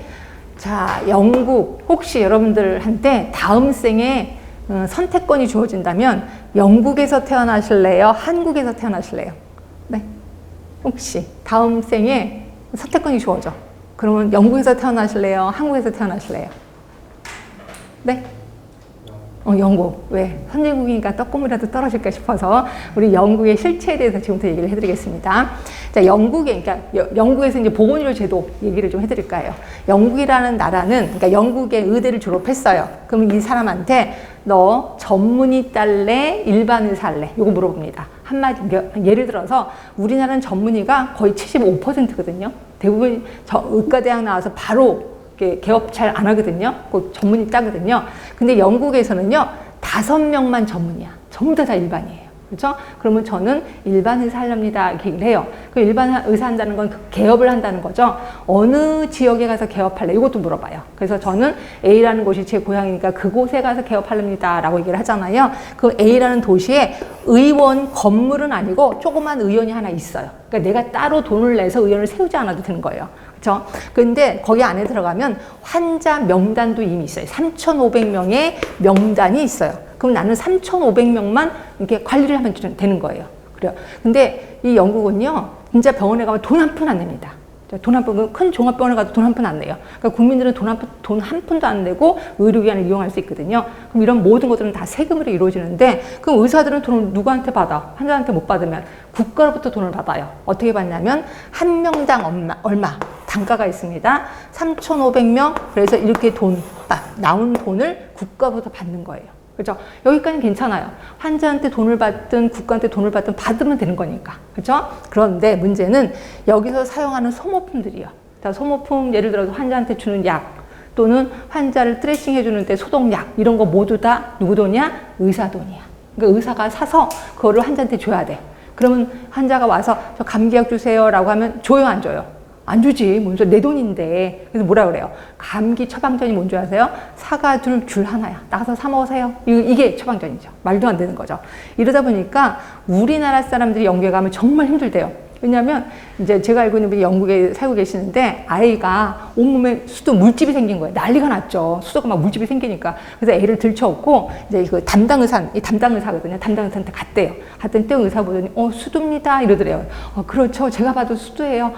자, 영국. 혹시 여러분들한테 다음 생에 선택권이 주어진다면 영국에서 태어나실래요? 한국에서 태어나실래요? 네. 혹시 다음 생에 선택권이 주어져. 그러면 영국에서 태어나실래요? 한국에서 태어나실래요? 네. 영국. 왜? 선진국이니까 떡국이라도 떨어질까 싶어서 우리 영국의 실체에 대해서 지금부터 얘기를 해드리겠습니다. 자, 영국에서 이제 보건의료 제도 얘기를 좀 해드릴까요? 영국이라는 나라는, 그러니까 영국의 의대를 졸업했어요. 그럼 이 사람한테 너 전문의 딸래, 일반 의사 할래? 요거 물어봅니다. 예를 들어서 우리나라는 전문의가 거의 75%거든요. 대부분 의과대학 나와서 바로 개업 잘 안 하거든요. 꼭 전문의 따거든요. 근데 영국에서는요, 5명만 전문이야. 전부 다 일반이에요. 그렇죠? 그러면 저는 일반 의사 하렵니다. 이렇게 얘기를 해요. 그 일반 의사 한다는 건 개업을 한다는 거죠. 어느 지역에 가서 개업할래? 이것도 물어봐요. 그래서 저는 A라는 곳이 제 고향이니까 그곳에 가서 개업하렵니다. 라고 얘기를 하잖아요. 그 A라는 도시에 의원 건물은 아니고 조그만 의원이 하나 있어요. 그러니까 내가 따로 돈을 내서 의원을 세우지 않아도 되는 거예요. 그렇죠? 근데 거기 안에 들어가면 환자 명단도 이미 있어요. 3,500명의 명단이 있어요. 그럼 나는 3,500명만 이렇게 관리를 하면 되는 거예요. 그래요. 근데 이 영국은요, 진짜 병원에 가면 돈 한 푼 안 냅니다. 돈 한 푼, 큰 종합병원에 가도 돈 한 푼 안 내요. 그러니까 국민들은 돈 한 푼도 안 내고 의료기관을 이용할 수 있거든요. 그럼 이런 모든 것들은 다 세금으로 이루어지는데, 그럼 의사들은 돈을 누구한테 받아? 환자한테 못 받으면 국가로부터 돈을 받아요. 어떻게 받냐면 한 명당 얼마 단가가 있습니다. 3,500명. 그래서 이렇게 나온 돈을 국가부터 받는 거예요. 그렇죠? 여기까지는 괜찮아요. 환자한테 돈을 받든 국가한테 돈을 받든 받으면 되는 거니까. 그렇죠? 그런데 문제는 여기서 사용하는 소모품들이요. 자, 소모품 예를 들어서 환자한테 주는 약 또는 환자를 드레싱 해주는데 소독약 이런 거 모두 다 누구 돈이야? 의사 돈이야. 그러니까 의사가 사서 그거를 환자한테 줘야 돼. 그러면 환자가 와서 저 감기약 주세요 라고 하면 줘요, 안 줘요? 안 주지. 먼저 내 돈인데. 그래서 뭐라 그래요? 감기 처방전이 뭔지 아세요? 사과줄 줄 하나야. 나가서 사 먹으세요. 이게 처방전이죠. 말도 안 되는 거죠. 이러다 보니까 우리나라 사람들이 영국에 가면 정말 힘들대요. 왜냐하면 이제 제가 알고 있는 분이 영국에 살고 계시는데 아이가 온몸에 물집이 생긴 거예요. 난리가 났죠. 수도가 막 물집이 생기니까. 그래서 애를 들쳐업고 이제 그 담당 의사거든요. 담당 의사한테 갔대요. 갔더니 또 의사 보더니 수두입니다 이러더래요. 그렇죠. 제가 봐도 수두예요.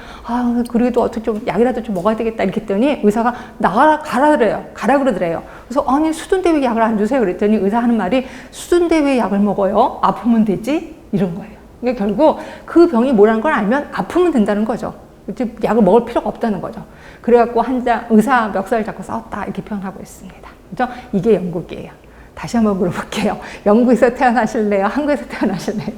그래도 어떻게 좀 약이라도 좀 먹어야 되겠다 이렇게 했더니 의사가 가라 그러더래요. 그래서 아니 수두인데 왜 약을 안 주세요? 그랬더니 의사 하는 말이 수두인데 왜 약을 먹어요? 아프면 되지? 이런 거예요. 그러니까 결국 그 병이 뭐라는 걸 알면 아프면 된다는 거죠. 약을 먹을 필요가 없다는 거죠. 그래갖고 의사 멱살을 잡고 싸웠다 이렇게 표현하고 있습니다. 그렇죠? 이게 영국이에요. 다시 한번 물어볼게요. 영국에서 태어나실래요? 한국에서 태어나실래요?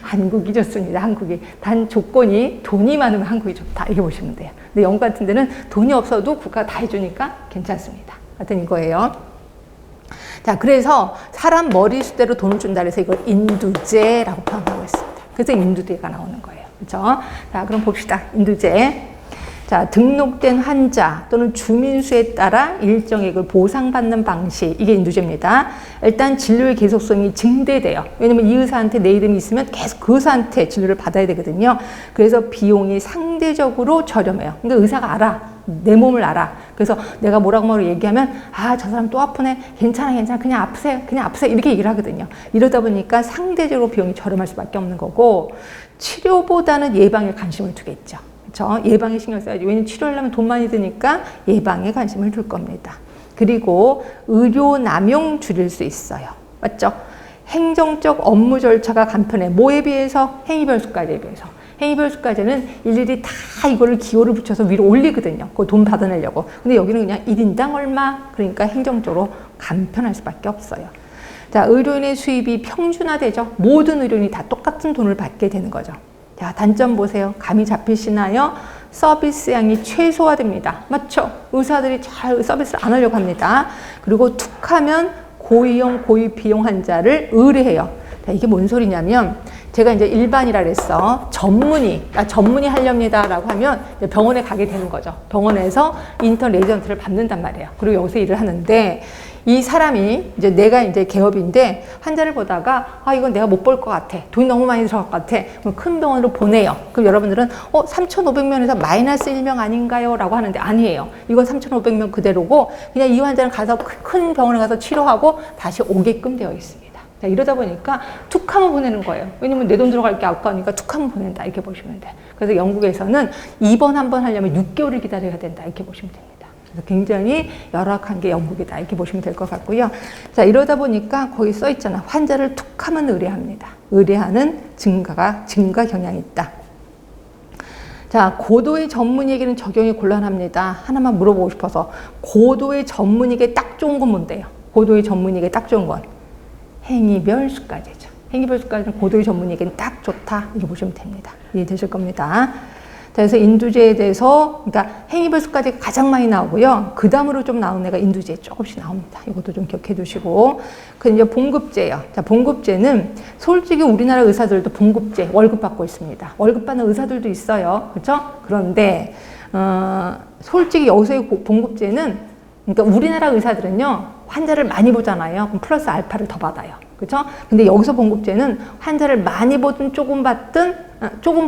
한국이 좋습니다. 한국이. 단 조건이 돈이 많으면 한국이 좋다 이렇게 보시면 돼요. 근데 영국 같은 데는 돈이 없어도 국가가 다 해주니까 괜찮습니다. 하여튼 이거예요. 자, 그래서 사람 머리수대로 돈을 준다 그래서 이걸 인두제라고 표현하고 있습니다. 그래서 인두제가 나오는 거예요. 그렇죠? 자, 그럼 봅시다. 인두제. 자, 등록된 환자 또는 주민수에 따라 일정액을 보상받는 방식, 이게 인두제입니다. 일단 진료의 계속성이 증대돼요. 왜냐면 이 의사한테 내 이름이 있으면 계속 그 의사한테 진료를 받아야 되거든요. 그래서 비용이 상대적으로 저렴해요. 그러니까 의사가 알아. 내 몸을 알아. 그래서 내가 뭐라고 얘기하면 아, 저 사람 또 아프네. 괜찮아. 그냥 아프세요. 이렇게 얘기를 하거든요. 이러다 보니까 상대적으로 비용이 저렴할 수밖에 없는 거고, 치료보다는 예방에 관심을 두겠죠. 그렇죠? 예방에 신경 써야지. 왜냐면 치료하려면 돈 많이 드니까 예방에 관심을 둘 겁니다. 그리고 의료 남용 줄일 수 있어요. 맞죠? 행정적 업무 절차가 간편해. 뭐에 비해서? 행위별수까지에 비해서. 행위별수까지는 일일이 다 이거를 기호를 붙여서 위로 올리거든요. 그 돈 받아내려고. 근데 여기는 그냥 1인당 얼마? 그러니까 행정적으로 간편할 수밖에 없어요. 자, 의료인의 수입이 평준화되죠. 모든 의료인이 다 똑같은 돈을 받게 되는 거죠. 자, 단점 보세요. 감이 잡히시나요? 서비스량이 최소화됩니다. 맞죠? 의사들이 잘 서비스를 안 하려고 합니다. 그리고 툭하면 고위험, 고위비용 환자를 의뢰해요. 자, 이게 뭔 소리냐면 제가 이제 일반이라 그랬어. 전문의 하렵니다 라고 하면 병원에 가게 되는 거죠. 병원에서 인턴 레지던트를 받는단 말이에요. 그리고 여기서 일을 하는데 이 사람이 이제 내가 이제 개업인데 환자를 보다가 아, 이건 내가 못 볼 것 같아. 돈이 너무 많이 들어갈 것 같아. 그럼 큰 병원으로 보내요. 그럼 여러분들은 3,500명에서 마이너스 1명 아닌가요? 라고 하는데 아니에요. 이건 3,500명 그대로고 그냥 이 환자는 가서 큰 병원에 가서 치료하고 다시 오게끔 되어 있습니다. 자, 이러다 보니까 툭 하면 보내는 거예요. 왜냐면 내 돈 들어갈 게 아까우니까 툭 하면 보낸다. 이렇게 보시면 돼요. 그래서 영국에서는 입원 한 번 하려면 6개월을 기다려야 된다. 이렇게 보시면 됩니다. 그래서 굉장히 열악한 게 영국이다. 이렇게 보시면 될 것 같고요. 자, 이러다 보니까 거기 써 있잖아. 환자를 툭 하면 의뢰합니다. 의뢰하는 증가 경향이 있다. 자, 고도의 전문의에게는 적용이 곤란합니다. 하나만 물어보고 싶어서 고도의 전문의에게 딱 좋은 건 뭔데요? 고도의 전문의에게 딱 좋은 건 행위별 수가제죠. 행위별 수가제는 고도의 전문의에게는 딱 좋다. 이렇게 보시면 됩니다. 이해되실 겁니다. 자, 그래서 인두제에 대해서, 그러니까 행위별 수가제가 가장 많이 나오고요. 그 다음으로 좀 나오는 애가 인두제 조금씩 나옵니다. 이것도 좀 기억해 두시고. 그 이제 봉급제예요. 자, 봉급제는 솔직히 우리나라 의사들도 봉급제 월급 받고 있습니다. 월급 받는 의사들도 있어요. 그렇죠? 그런데 솔직히 여기서의 봉급제는, 그러니까 우리나라 의사들은요 환자를 많이 보잖아요. 그럼 플러스 알파를 더 받아요. 그렇죠? 근데 여기서 봉급제는 환자를 많이 보든 조금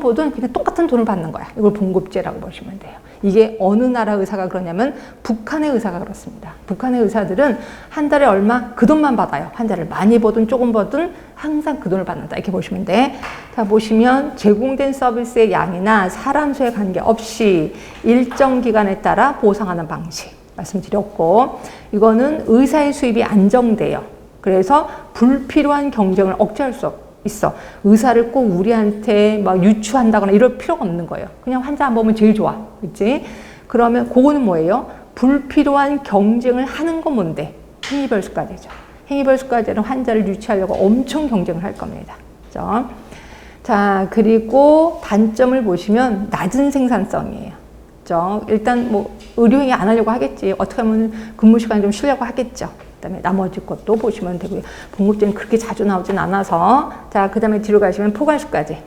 보든 그냥 똑같은 돈을 받는 거야. 이걸 봉급제라고 보시면 돼요. 이게 어느 나라 의사가 그러냐면 북한의 의사가 그렇습니다. 북한의 의사들은 한 달에 얼마? 그 돈만 받아요. 환자를 많이 보든 조금 보든 항상 그 돈을 받는다. 이렇게 보시면 돼. 자, 보시면 제공된 서비스의 양이나 사람 수에 관계없이 일정 기간에 따라 보상하는 방식 말씀드렸고, 이거는 의사의 수입이 안정돼요. 그래서 불필요한 경쟁을 억제할 수 있어. 의사를 꼭 우리한테 막 유추한다거나 이럴 필요가 없는 거예요. 그냥 환자 안 보면 제일 좋아. 그치? 그러면 그거는 뭐예요? 불필요한 경쟁을 하는 건 뭔데? 행위별 수가제죠. 행위별 수가제는 환자를 유치하려고 엄청 경쟁을 할 겁니다. 그죠? 자, 그리고 단점을 보시면 낮은 생산성이에요. 그죠? 일단 뭐 의료행위 안 하려고 하겠지. 어떻게 하면 근무 시간 좀 쉬려고 하겠죠. 그다음에 나머지 것도 보시면 되고요. 봉급제는 그렇게 자주 나오진 않아서. 자, 그다음에 뒤로 가시면 포괄수가제.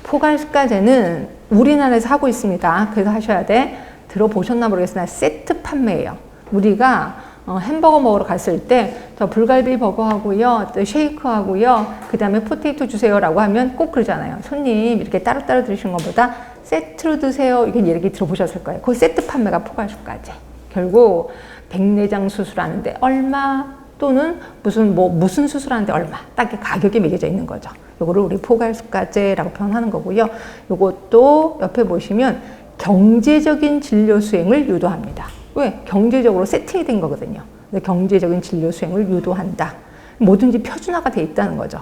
포괄수가제는 우리나라에서 하고 있습니다. 그래서 하셔야 돼. 들어보셨나 모르겠으나 세트 판매예요. 우리가 햄버거 먹으러 갔을 때 저 불갈비 버거하고요, 또 쉐이크하고요, 그다음에 포테이토 주세요라고 하면 꼭 그러잖아요. 손님 이렇게 따로따로 드시는 것보다 세트로 드세요. 이게 얘기 들어보셨을 거예요. 그 세트 판매가 포괄수가제. 결국 백내장 수술하는데 얼마 또는 무슨 수술하는데 얼마 딱 가격이 매겨져 있는 거죠. 요거를 우리 포괄수가제라고 표현하는 거고요. 요것도 옆에 보시면 경제적인 진료 수행을 유도합니다. 왜? 경제적으로 세팅이 된 거거든요. 경제적인 진료 수행을 유도한다. 뭐든지 표준화가 돼 있다는 거죠.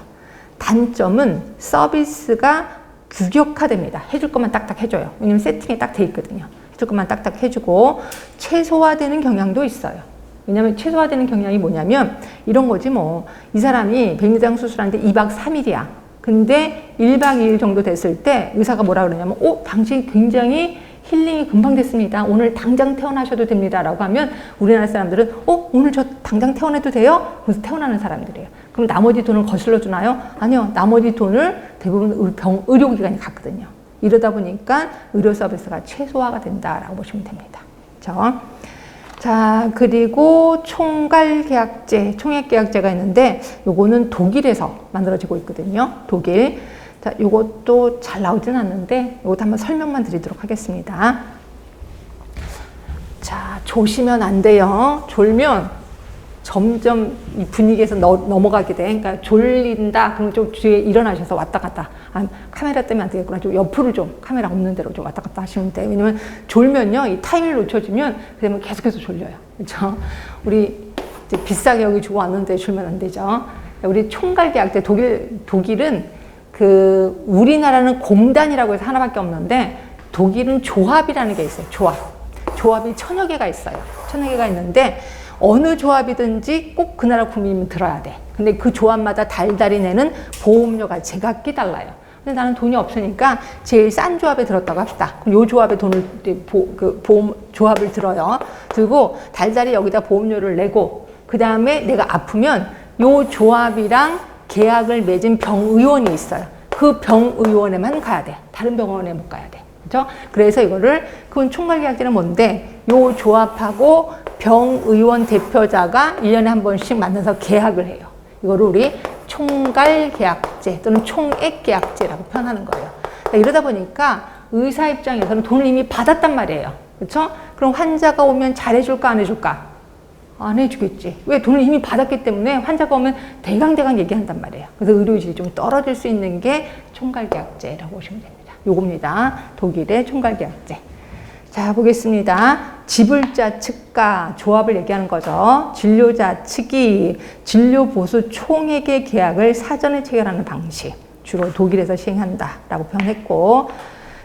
단점은 서비스가 규격화됩니다. 해줄 것만 딱딱 해줘요. 왜냐면 세팅이 딱 돼 있거든요. 해줄 것만 딱딱 해주고 최소화되는 경향도 있어요. 왜냐면 최소화되는 경향이 뭐냐면 이런 거지 뭐. 이 사람이 백내장 수술하는데 2박 3일이야. 근데 1박 2일 정도 됐을 때 의사가 뭐라 그러냐면 당신이 굉장히 힐링이 금방 됐습니다. 오늘 당장 퇴원하셔도 됩니다. 라고 하면 우리나라 사람들은 오늘 저 당장 퇴원해도 돼요? 그래서 퇴원하는 사람들이에요. 그럼 나머지 돈을 거슬러 주나요? 아니요. 나머지 돈을 대부분 의료기관이 갖거든요. 이러다 보니까 의료 서비스가 최소화가 된다라고 보시면 됩니다. 그렇죠? 자, 그리고 총괄계약제, 총액계약제가 있는데 요거는 독일에서 만들어지고 있거든요. 독일. 자, 요것도 잘 나오진 않는데 요것도 한번 설명만 드리도록 하겠습니다. 자, 조시면 안 돼요. 졸면 점점 이 분위기에서 넘어가게 돼. 그러니까 졸린다. 그럼 좀 뒤에 일어나셔서 왔다 갔다. 카메라 때문에 안 되겠구나. 좀 옆으로 좀 카메라 없는 데로 좀 왔다 갔다 하시면 돼요. 왜냐면 졸면요. 이 타임을 놓쳐지면 그러면 계속해서 졸려요. 그렇죠? 우리 이제 비싸게 여기 주고 왔는데 졸면 안 되죠. 우리 총괄계약제 독일은 그 우리나라는 공단이라고 해서 하나밖에 없는데 독일은 조합이라는 게 있어요. 조합이 천여 개가 있어요. 천여 개가 있는데 어느 조합이든지 꼭 그 나라 국민이면 들어야 돼. 근데 그 조합마다 달달이 내는 보험료가 제각기 달라요. 근데 나는 돈이 없으니까 제일 싼 조합에 들었다고 합시다. 그럼 요 조합에 돈을 보험 조합을 들어요. 들고 달달이 여기다 보험료를 내고 그 다음에 내가 아프면 요 조합이랑 계약을 맺은 병의원이 있어요. 그 병의원에만 가야 돼. 다른 병원에 못 가야 돼. 그렇죠? 그래서 이거를 그건 총괄계약제는 뭔데 요 조합하고 병의원 대표자가 1년에 한 번씩 만나서 계약을 해요. 이거를 우리 총괄계약제 또는 총액계약제라고 표현하는 거예요. 그러니까 이러다 보니까 의사 입장에서는 돈을 이미 받았단 말이에요. 그렇죠? 그럼 환자가 오면 잘해줄까 안 해줄까? 안 해주겠지. 왜? 돈을 이미 받았기 때문에 환자가 오면 대강대강 얘기한단 말이에요. 그래서 의료질이 좀 떨어질 수 있는 게 총괄계약제라고 보시면 됩니다. 요겁니다. 독일의 총괄계약제. 자, 보겠습니다. 지불자 측과 조합을 얘기하는 거죠. 진료자 측이 진료보수 총액의 계약을 사전에 체결하는 방식. 주로 독일에서 시행한다라고 표현했고,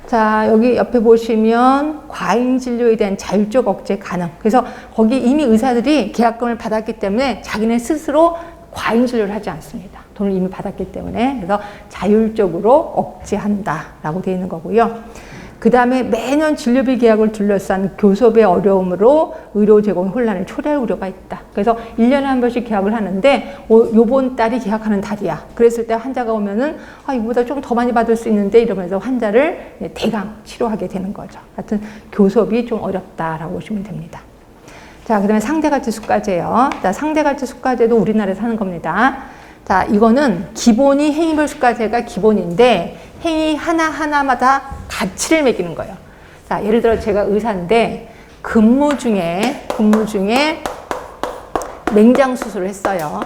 자, 여기 옆에 보시면 과잉 진료에 대한 자율적 억제 가능. 그래서 거기 이미 의사들이 계약금을 받았기 때문에 자기네 스스로 과잉 진료를 하지 않습니다. 돈을 이미 받았기 때문에. 그래서 자율적으로 억제한다라고 되어 있는 거고요. 그 다음에 매년 진료비 계약을 둘러싼 교섭의 어려움으로 의료 제공 혼란을 초래할 우려가 있다. 그래서 1년에 한 번씩 계약을 하는데 요번 달이 계약하는 달이야. 그랬을 때 환자가 오면은 이거보다 좀 더 많이 받을 수 있는데 이러면서 환자를 대강 치료하게 되는 거죠. 하여튼 교섭이 좀 어렵다라고 보시면 됩니다. 자, 그 다음에 상대가치 수가제요. 자, 상대가치 수가제도 우리나라에서 하는 겁니다. 자, 이거는 기본이 행위별 수가제가 기본인데 행위 하나하나마다 가치를 매기는 거예요. 자, 예를 들어 제가 의사인데 근무 중에 맹장 수술을 했어요.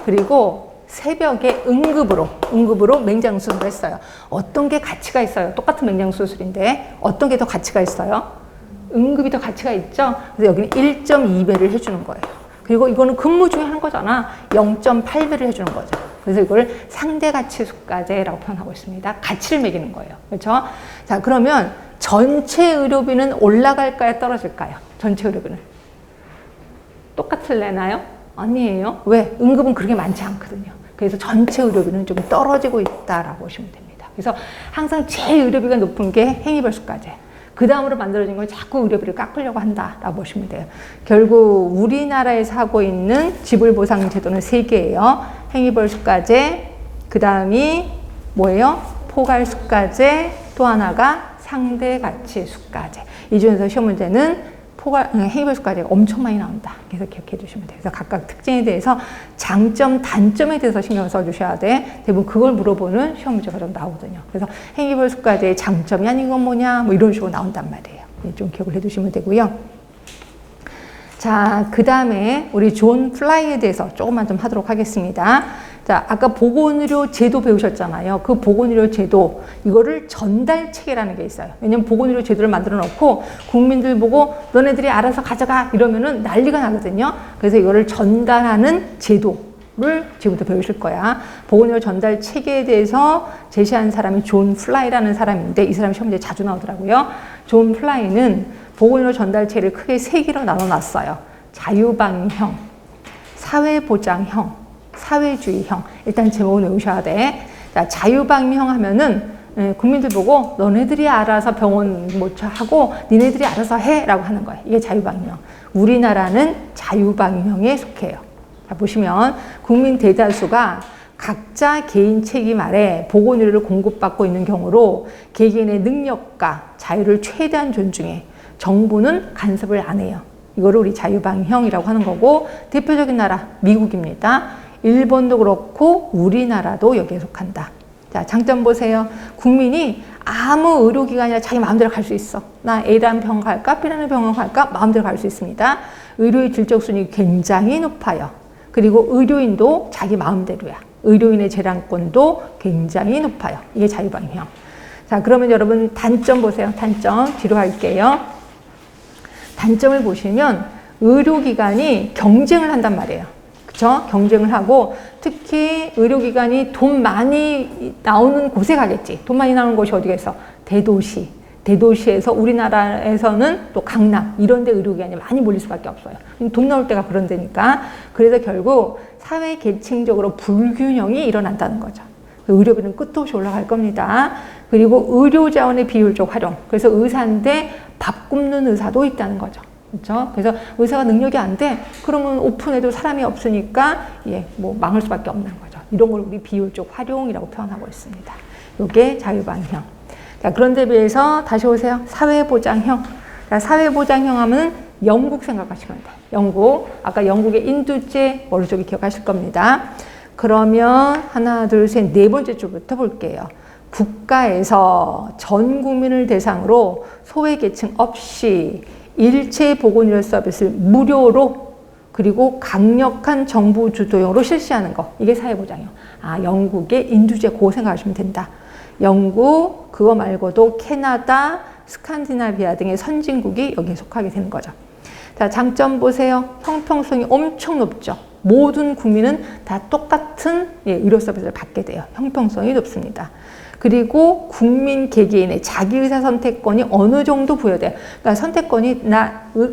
그리고 새벽에 응급으로 맹장 수술을 했어요. 어떤 게 가치가 있어요? 똑같은 맹장 수술인데 어떤 게 더 가치가 있어요? 응급이 더 가치가 있죠? 그래서 여기는 1.2배를 해주는 거예요. 그리고 이거는 근무 중에 하는 거잖아. 0.8배를 해주는 거죠. 그래서 이걸 상대가치 수가제라고 표현하고 있습니다. 가치를 매기는 거예요. 그렇죠? 자, 그러면 전체 의료비는 올라갈까요? 떨어질까요? 전체 의료비는. 똑같을래나요? 아니에요. 왜? 응급은 그렇게 많지 않거든요. 그래서 전체 의료비는 좀 떨어지고 있다라고 보시면 됩니다. 그래서 항상 제일 의료비가 높은 게 행위별 수가제. 그 다음으로 만들어진 걸 자꾸 의료비를 깎으려고 한다라고 보시면 돼요. 결국 우리나라에서 하고 있는 지불보상제도는 3개예요. 행위별 수가제, 그 다음이 뭐예요? 포괄수가제, 또 하나가 상대가치 수가제. 이 중에서 시험 문제는 행위별 수가제가 엄청 많이 나온다. 그래서 기억해 주시면 돼요. 그래서 각각 특징에 대해서 장점, 단점에 대해서 신경을 써주셔야 돼. 대부분 그걸 물어보는 시험 문제가 좀 나오거든요. 그래서 행위별 수가제의 장점이 아닌 건 뭐냐, 뭐 이런 식으로 나온단 말이에요. 좀 기억을 해 두시면 되고요. 자, 그 다음에 우리 존 플라이에 대해서 조금만 좀 하도록 하겠습니다. 자, 아까 보건의료 제도 배우셨잖아요. 그 보건의료 제도, 이거를 전달 체계라는 게 있어요. 왜냐면 보건의료 제도를 만들어 놓고 국민들 보고 너네들이 알아서 가져가 이러면은 난리가 나거든요. 그래서 이거를 전달하는 제도를 지금부터 배우실 거야. 보건의료 전달 체계에 대해서 제시한 사람이 존 플라이라는 사람인데 이 사람 시험 문제 자주 나오더라고요. 존 플라이는 보건의료 전달 체계를 크게 3개로 나눠놨어요. 자유방위형, 사회보장형, 사회주의형. 일단 제목은 외우셔야 돼. 자, 자유방위형 하면은 국민들 보고 너네들이 알아서 병원 하고 니네들이 알아서 해라고 하는 거예요. 이게 자유방위형. 우리나라는 자유방위형에 속해요. 자, 보시면 국민 대다수가 각자 개인 책임 아래 보건의료를 공급받고 있는 경우로 개개인의 능력과 자유를 최대한 존중해 정부는 간섭을 안 해요. 이거를 우리 자유방위형이라고 하는 거고, 대표적인 나라 미국입니다. 일본도 그렇고 우리나라도 여기에 속한다. 자, 장점 보세요. 국민이 아무 의료기관이나 자기 마음대로 갈 수 있어. 나 A라는 병원 갈까? B라는 병원 갈까? 마음대로 갈 수 있습니다. 의료의 질적 순위 굉장히 높아요. 그리고 의료인도 자기 마음대로야. 의료인의 재량권도 굉장히 높아요. 이게 자유방위형. 자, 그러면 여러분 단점 보세요. 단점 뒤로 갈게요. 단점을 보시면 의료기관이 경쟁을 한단 말이에요. 그쵸? 경쟁을 하고 특히 의료기관이 돈 많이 나오는 곳에 가겠지. 돈 많이 나오는 곳이 어디겠어? 대도시. 대도시에서 우리나라에서는 또 강남 이런 데 의료기관이 많이 몰릴 수밖에 없어요. 돈 나올 때가 그런 데니까. 그래서 결국 사회 계층적으로 불균형이 일어난다는 거죠. 의료비는 끝도 없이 올라갈 겁니다. 그리고 의료 자원의 비효율적 활용. 그래서 의사인데 밥 굶는 의사도 있다는 거죠. 그렇죠? 그래서 의사가 능력이 안 돼. 그러면 오픈해도 사람이 없으니까 뭐 망할 수밖에 없는 거죠. 이런 걸 우리 비효율적 활용이라고 표현하고 있습니다. 이게 자유방위형. 자, 그런데 비해서 다시 오세요. 사회보장형. 자, 사회보장형 하면 영국 생각하시면 돼요. 영국. 아까 영국의 인두제 머릿속에 기억하실 겁니다. 그러면 하나, 둘, 셋, 네 번째 줄부터 볼게요. 국가에서 전 국민을 대상으로 소외계층 없이 일체 보건의료 서비스를 무료로 그리고 강력한 정부 주도형으로 실시하는 거. 이게 사회보장형. 아, 영국의 인두제 그거 생각하시면 된다. 영국, 그거 말고도 캐나다, 스칸디나비아 등의 선진국이 여기에 속하게 되는 거죠. 자, 장점 보세요. 형평성이 엄청 높죠. 모든 국민은 다 똑같은 의료 서비스를 받게 돼요. 형평성이 높습니다. 그리고 국민 개개인의 자기 의사 선택권이 어느 정도 부여돼요. 그러니까 선택권이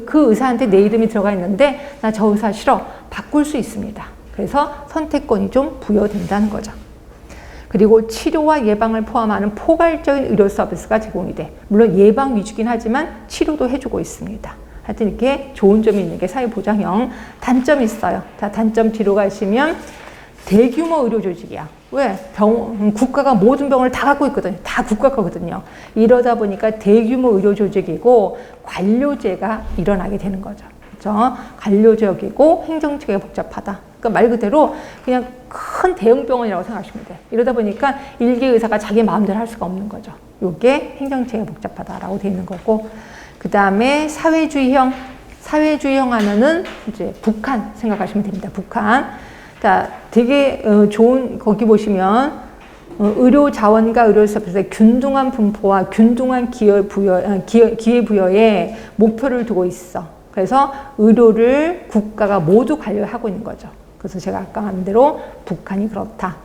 그 의사한테 내 이름이 들어가 있는데 나 저 의사 싫어. 바꿀 수 있습니다. 그래서 선택권이 좀 부여된다는 거죠. 그리고 치료와 예방을 포함하는 포괄적인 의료 서비스가 제공이 돼. 물론 예방 위주긴 하지만 치료도 해주고 있습니다. 하여튼 이렇게 좋은 점이 있는 게 사회보장형. 단점이 있어요. 자, 단점 뒤로 가시면 대규모 의료 조직이야. 왜? 국가가 모든 병원을 다 갖고 있거든요. 다 국가 거거든요. 이러다 보니까 대규모 의료 조직이고 관료제가 일어나게 되는 거죠. 그렇죠? 관료적이고 행정체계가 복잡하다. 그러니까 말 그대로 그냥 큰 대형 병원이라고 생각하시면 돼요. 이러다 보니까 일개 의사가 자기 마음대로 할 수가 없는 거죠. 이게 행정체계가 복잡하다라고 되어 있는 거고, 그 다음에 사회주의형. 사회주의형 하면은 이제 북한 생각하시면 됩니다. 북한. 자, 되게 좋은, 거기 보시면 의료 자원과 의료 서비스의 균등한 분포와 균등한 기회 부여에 목표를 두고 있어. 그래서 의료를 국가가 모두 관리하고 있는 거죠. 그래서 제가 아까 한 대로 북한이 그렇다.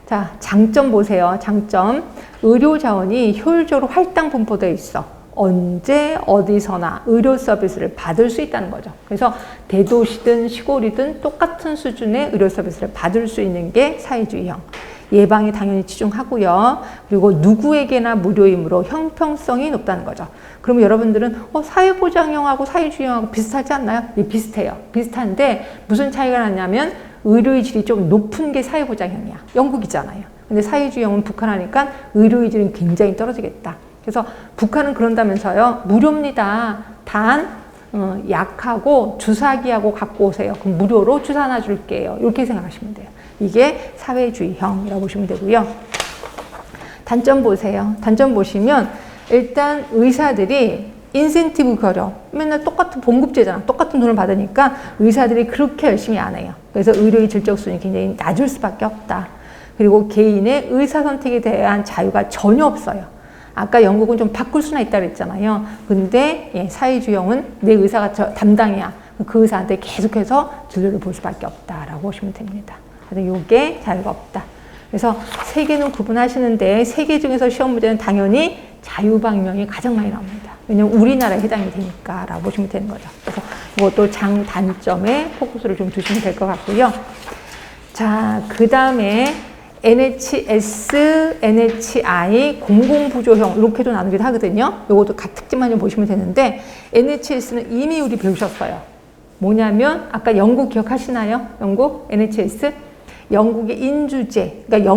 자, 장점 보세요. 장점. 의료 자원이 효율적으로 할당 분포되어 있어. 언제 어디서나 의료 서비스를 받을 수 있다는 거죠. 그래서 대도시든 시골이든 똑같은 수준의 의료 서비스를 받을 수 있는 게 사회주의형. 예방에 당연히 치중하고요. 그리고 누구에게나 무료이므로 형평성이 높다는 거죠. 그러면 여러분들은 사회보장형하고 사회주의형하고 비슷하지 않나요? 예, 비슷해요. 비슷한데 무슨 차이가 나냐면 의료의 질이 좀 높은 게 사회보장형이야. 영국이잖아요. 근데 사회주의형은 북한하니까 의료의 질은 굉장히 떨어지겠다. 그래서 북한은 그런다면서요. 무료입니다. 단 약하고 주사기하고 갖고 오세요. 그럼 무료로 주사 하나 줄게요. 이렇게 생각하시면 돼요. 이게 사회주의형이라고 보시면 되고요. 단점 보세요. 단점 보시면 일단 의사들이 인센티브 거려. 맨날 똑같은 봉급제잖아. 똑같은 돈을 받으니까 의사들이 그렇게 열심히 안 해요. 그래서 의료의 질적 수준이 굉장히 낮을 수밖에 없다. 그리고 개인의 의사 선택에 대한 자유가 전혀 없어요. 아까 영국은 좀 바꿀 수나 있다 그랬잖아요. 근데 사회주의형은 내 의사가 담당이야. 그 의사한테 계속해서 진료를 볼 수밖에 없다라고 보시면 됩니다. 그래서 이게 자유가 없다. 그래서 세 개는 구분하시는데 세 개 중에서 시험 문제는 당연히 자유방위형이 가장 많이 나옵니다. 왜냐면 우리나라에 해당이 되니까라고 보시면 되는 거죠. 그래서 이것도 장단점에 포커스를 좀 두시면 될 것 같고요. 자, 그 다음에 NHS, NHI, 공공부조형 이렇게도 나누기도 하거든요. 요것도 각 특징만 좀 보시면 되는데 NHS는 이미 우리 배우셨어요. 뭐냐면 아까 영국 기억하시나요? 영국 NHS 영국의 인주제, 그러니까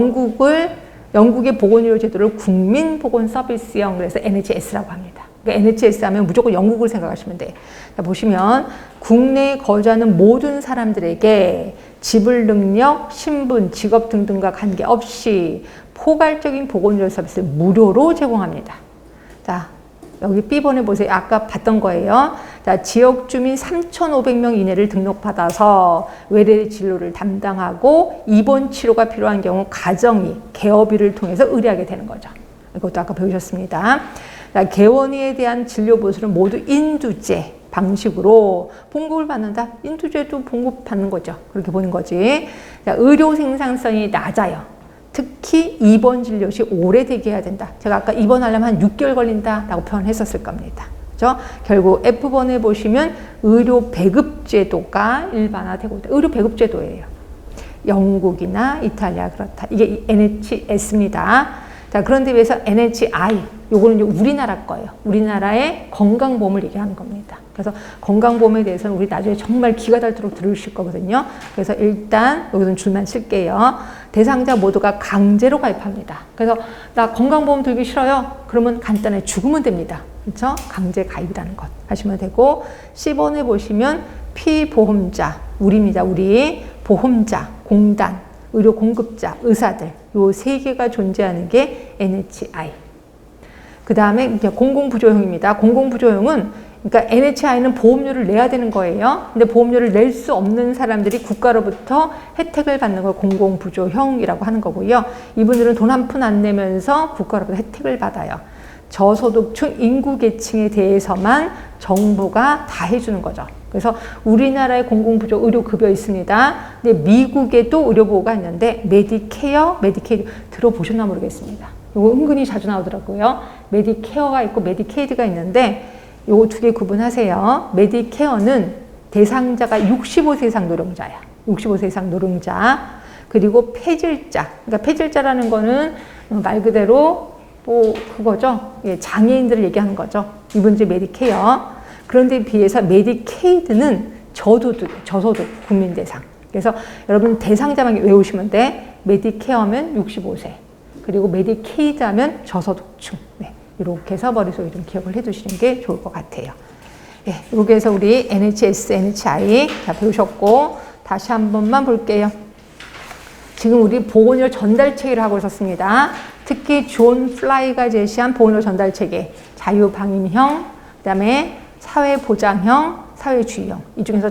영국의 보건의료 제도를 국민보건서비스형 그래서 NHS라고 합니다. 그러니까 NHS 하면 무조건 영국을 생각하시면 돼. 자, 보시면 국내에 거주하는 모든 사람들에게 지불 능력, 신분, 직업 등등과 관계없이 포괄적인 보건의료 서비스를 무료로 제공합니다. 자, 여기 B번에 보세요. 아까 봤던 거예요. 자, 지역 주민 3,500명 이내를 등록받아서 외래 진료를 담당하고 입원 치료가 필요한 경우 가정이 개업일을 통해서 의뢰하게 되는 거죠. 이것도 아까 배우셨습니다. 자, 개원의에 대한 진료 보수는 모두 인두제 방식으로 봉급을 받는다. 인두제도 봉급받는 거죠. 그렇게 보는 거지. 자, 의료 생산성이 낮아요. 특히 입원 진료 시 오래 대기해야 된다. 제가 아까 입원하려면 한 6개월 걸린다라고 표현했었을 겁니다. 그렇죠? 결국 F번에 보시면 의료 배급 제도가 일반화되고 있다. 의료 배급 제도예요. 영국이나 이탈리아 그렇다. 이게 NHS입니다. 자, 그런데 비해서 NHI, 요거는 우리나라 거예요. 우리나라의 건강보험을 얘기하는 겁니다. 그래서 건강보험에 대해서는 우리 나중에 정말 기가 닳도록 들으실 거거든요. 그래서 일단 여기서는 줄만 쓸게요. 대상자 모두가 강제로 가입합니다. 그래서 나 건강보험 들기 싫어요. 그러면 간단하게 죽으면 됩니다. 그렇죠? 강제 가입이라는 것 하시면 되고, C번에 보시면 피보험자, 우리입니다. 우리 보험자, 공단, 의료 공급자, 의사들 요 세 개가 존재하는 게 NHI. 그 다음에 공공부조형입니다. 공공부조형은 그러니까 NHI는 보험료를 내야 되는 거예요. 근데 보험료를 낼 수 없는 사람들이 국가로부터 혜택을 받는 걸 공공부조형이라고 하는 거고요. 이분들은 돈 한 푼 안 내면서 국가로부터 혜택을 받아요. 저소득층 인구 계층에 대해서만 정부가 다 해주는 거죠. 그래서 우리나라의 공공부조 의료급여 있습니다. 근데 미국에도 의료보호가 있는데 메디케어, 메디케이드 들어보셨나 모르겠습니다. 이거 은근히 자주 나오더라고요. 메디케어가 있고 메디케이드가 있는데 요거 두 개 구분하세요. 메디케어는 대상자가 65세 이상 노령자야. 65세 이상 노령자. 그리고 폐질자. 그러니까 폐질자라는 거는 말 그대로 그거죠. 예, 장애인들을 얘기하는 거죠. 이분들 메디케어. 그런데 비해서 메디케이드는 저소득 국민 대상. 그래서 여러분 대상자만 외우시면 돼. 메디케어면 65세. 그리고 메디케이드 하면 저소득층. 네. 이렇게 해서 머릿속에 좀 기억을 해 두시는 게 좋을 것 같아요. 예, 이렇게 해서 우리 NHS, NHI 다 배우셨고, 다시 한 번만 볼게요. 지금 우리 보건의료 전달 체계를 하고 있었습니다. 특히 존 플라이가 제시한 보건의료 전달 체계, 자유방임형, 그 다음에 사회보장형, 사회주의형. 이 중에서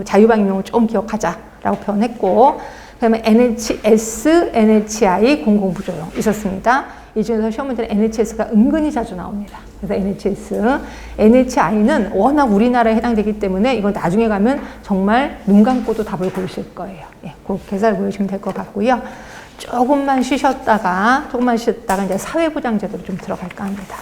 자유방임형을 좀 기억하자라고 표현했고, 그 다음에 NHS, NHI 공공부조형 있었습니다. 이 중에서 시험 문제는 NHS가 은근히 자주 나옵니다. 그래서 NHS, NHI는 워낙 우리나라에 해당되기 때문에 이건 나중에 가면 정말 눈 감고도 답을 고르실 거예요. 예, 그렇게 해서 보시면 될 것 같고요. 조금만 쉬셨다가 이제 사회보장제도로 좀 들어갈까 합니다.